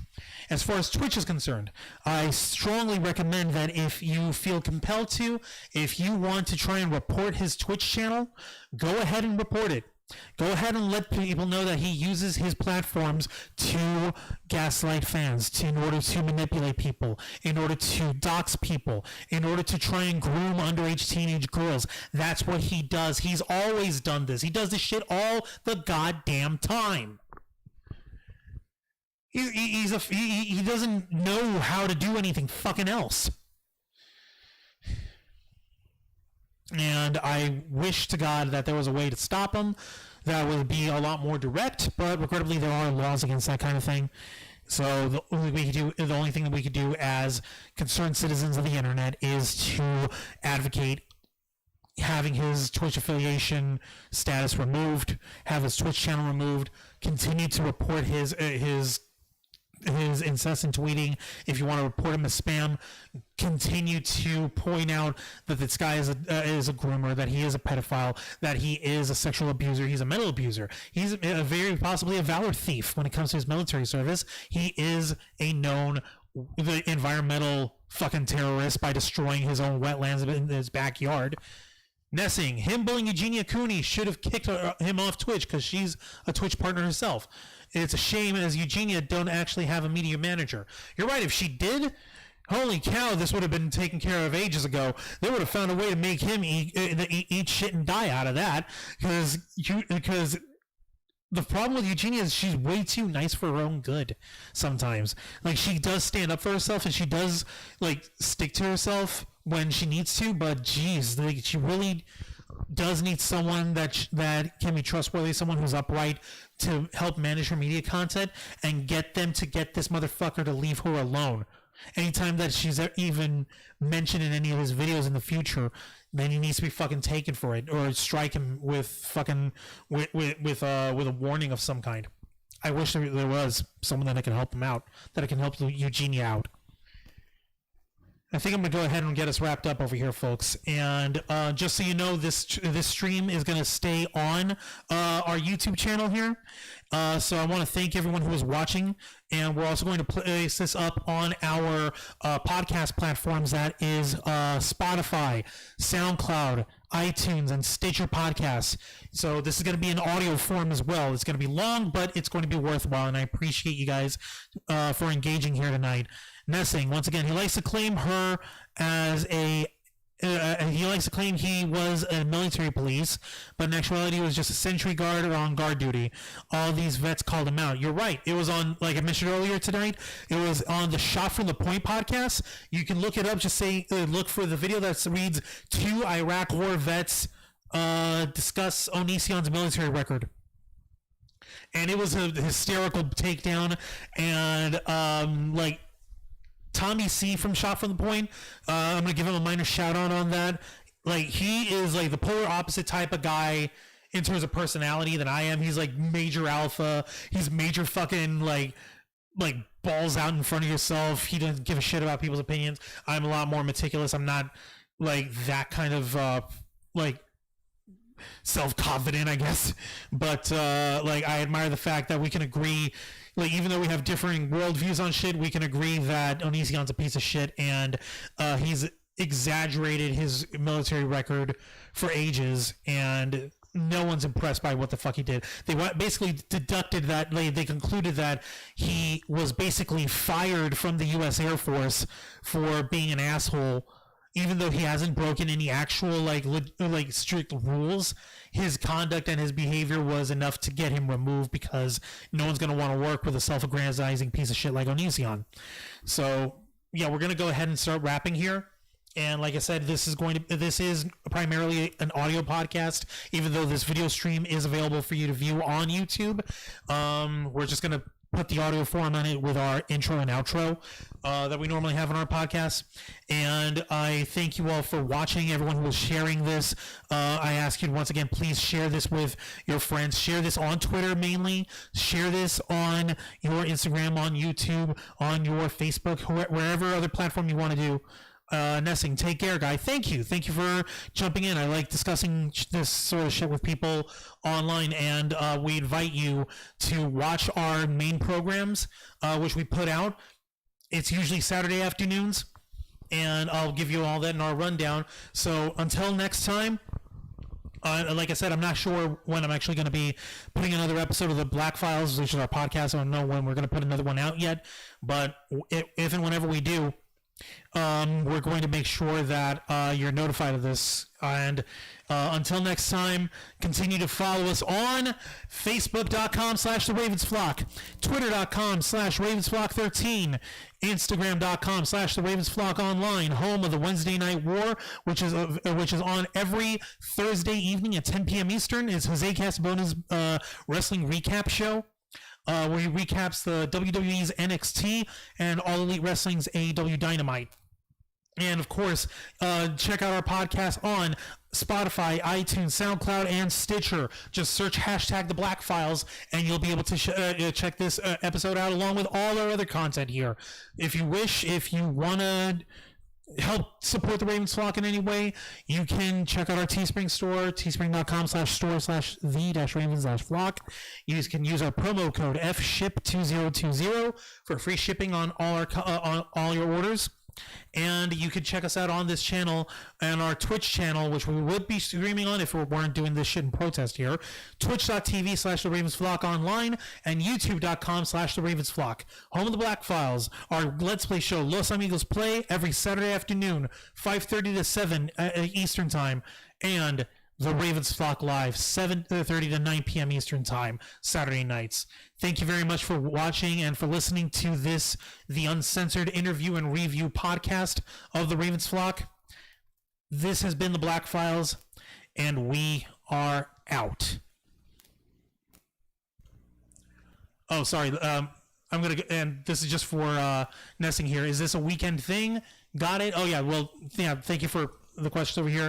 As far as Twitch is concerned, I strongly recommend that if you feel compelled to, if you want to try and report his Twitch channel, go ahead and report it. Go ahead and let people know that he uses his platforms to gaslight fans, in order to manipulate people, in order to dox people, in order to try and groom underage teenage girls. That's what he does. He's always done this. He does this shit all the goddamn time. He doesn't know how to do anything fucking else. And I wish to God that there was a way to stop him that would be a lot more direct, but regrettably there are laws against that kind of thing. So the only thing that we could do as concerned citizens of the internet is to advocate having his Twitch affiliation status removed, have his Twitch channel removed, continue to report his incessant tweeting. If you want to report him as spam, continue to point out that this guy is a groomer, that he is a pedophile, that he is a sexual abuser, he's a mental abuser, he's very possibly a valor thief when it comes to his military service. He is a known environmental fucking terrorist by destroying his own wetlands in his backyard. Nessing, him bullying Eugenia Cooney should have kicked him off Twitch because she's a Twitch partner herself. It's a shame as Eugenia don't actually have a media manager. You're right, if she did, holy cow, this would have been taken care of ages ago. They would have found a way to make him eat shit and die out of that, because the problem with Eugenia is she's way too nice for her own good sometimes. Like, she does stand up for herself and she does like stick to herself when she needs to, but geez, like, she really does need someone that can be trustworthy, someone who's upright to help manage her media content and get them to get this motherfucker to leave her alone. Anytime that she's even mentioned in any of his videos in the future, then he needs to be fucking taken for it, or strike him with fucking with a warning of some kind. I wish there was someone that can help him out, that can help Eugenia out. I think I'm going to go ahead and get us wrapped up over here, folks. And just so you know, this stream is going to stay on our YouTube channel here. So I want to thank everyone who is watching. And we're also going to place this up on our podcast platforms. That is Spotify, SoundCloud, iTunes, and Stitcher Podcasts. So this is going to be in audio form as well. It's going to be long, but it's going to be worthwhile. And I appreciate you guys for engaging here tonight. Nessing, once again, he likes to claim her as he likes to claim he was a military police, but in actuality, he was just a sentry guard or on guard duty. All these vets called him out. You're right. It was on, like I mentioned earlier tonight, it was on the Shot from the Point podcast. You can look it up. Just say, look for the video that reads, 2 Iraq War vets discuss Onision's military record. and it was a hysterical takedown. And like Tommy C from Shot from the Point, I'm gonna give him a minor shout out on that. Like, he is like the polar opposite type of guy in terms of personality than I am. He's like major alpha. He's major fucking like balls out in front of yourself. He doesn't give a shit about people's opinions. I'm a lot more meticulous. I'm not like that kind of like self-confident, I guess. But like, I admire the fact that we can agree, like, even though we have differing worldviews on shit, we can agree that Onision's a piece of shit, and he's exaggerated his military record for ages, and no one's impressed by what the fuck he did. They basically deducted that, they concluded that he was basically fired from the U.S. Air Force for being an asshole, even though he hasn't broken any actual like strict rules. His conduct and his behavior was enough to get him removed, because no one's going to want to work with a self-aggrandizing piece of shit like Onision. So yeah, we're going to go ahead and start wrapping here. And like I said, this is primarily an audio podcast, even though this video stream is available for you to view on YouTube. We're just going to put the audio form on it with our intro and outro that we normally have on our podcast. And I thank you all for watching, everyone who was sharing this. I ask you once again, please share this with your friends. Share this on Twitter mainly. Share this on your Instagram, on YouTube, on your Facebook, wherever other platform you want to do. Nessing, take care, guy. Thank you for jumping in. I like discussing this sort of shit with people online, and we invite you to watch our main programs, which we put out. It's usually Saturday afternoons, and I'll give you all that in our rundown. So until next time, like I said, I'm not sure when I'm actually going to be putting another episode of the Black Files, which is our podcast. I don't know when we're going to put another one out yet, but if and whenever we do, we're going to make sure that you're notified of this. And until next time, continue to follow us on Facebook.com/TheRavensFlock, Twitter.com/RavensFlock13, Instagram.com/TheRavensFlockOnline, home of the Wednesday Night War, which is on every Thursday evening at 10 p.m. Eastern. It's Jose Casabona's wrestling recap show, where he recaps the WWE's NXT and All Elite Wrestling's AEW Dynamite. And of course, check out our podcast on Spotify, iTunes, SoundCloud, and Stitcher. Just search hashtag The Black Files, and you'll be able to check this episode out along with all our other content here. If you wish, if you want to help support the Ravens Flock in any way, you can check out our Teespring store, teespring.com/store/the-ravens-flock. You can use our promo code FSHIP2020 for free shipping on all your orders. And you can check us out on this channel and our Twitch channel, which we would be streaming on if we weren't doing this shit in protest here. Twitch.tv/TheRavensFlock online and YouTube.com/TheRavensFlock. Home of the Black Files. Our Let's Play show, Los Amigos Play, every Saturday afternoon, 5:30 to 7 Eastern Time. And The Ravens Flock Live, 7:30 to 9 p.m. Eastern Time, Saturday nights. Thank you very much for watching and for listening to this, the uncensored interview and review podcast of The Ravens Flock. This has been The Black Files, and we are out. Oh, sorry. I'm going to, and this is just for Nessing here. Is this a weekend thing? Got it? Oh, yeah. Well, yeah, thank you for the questions over here.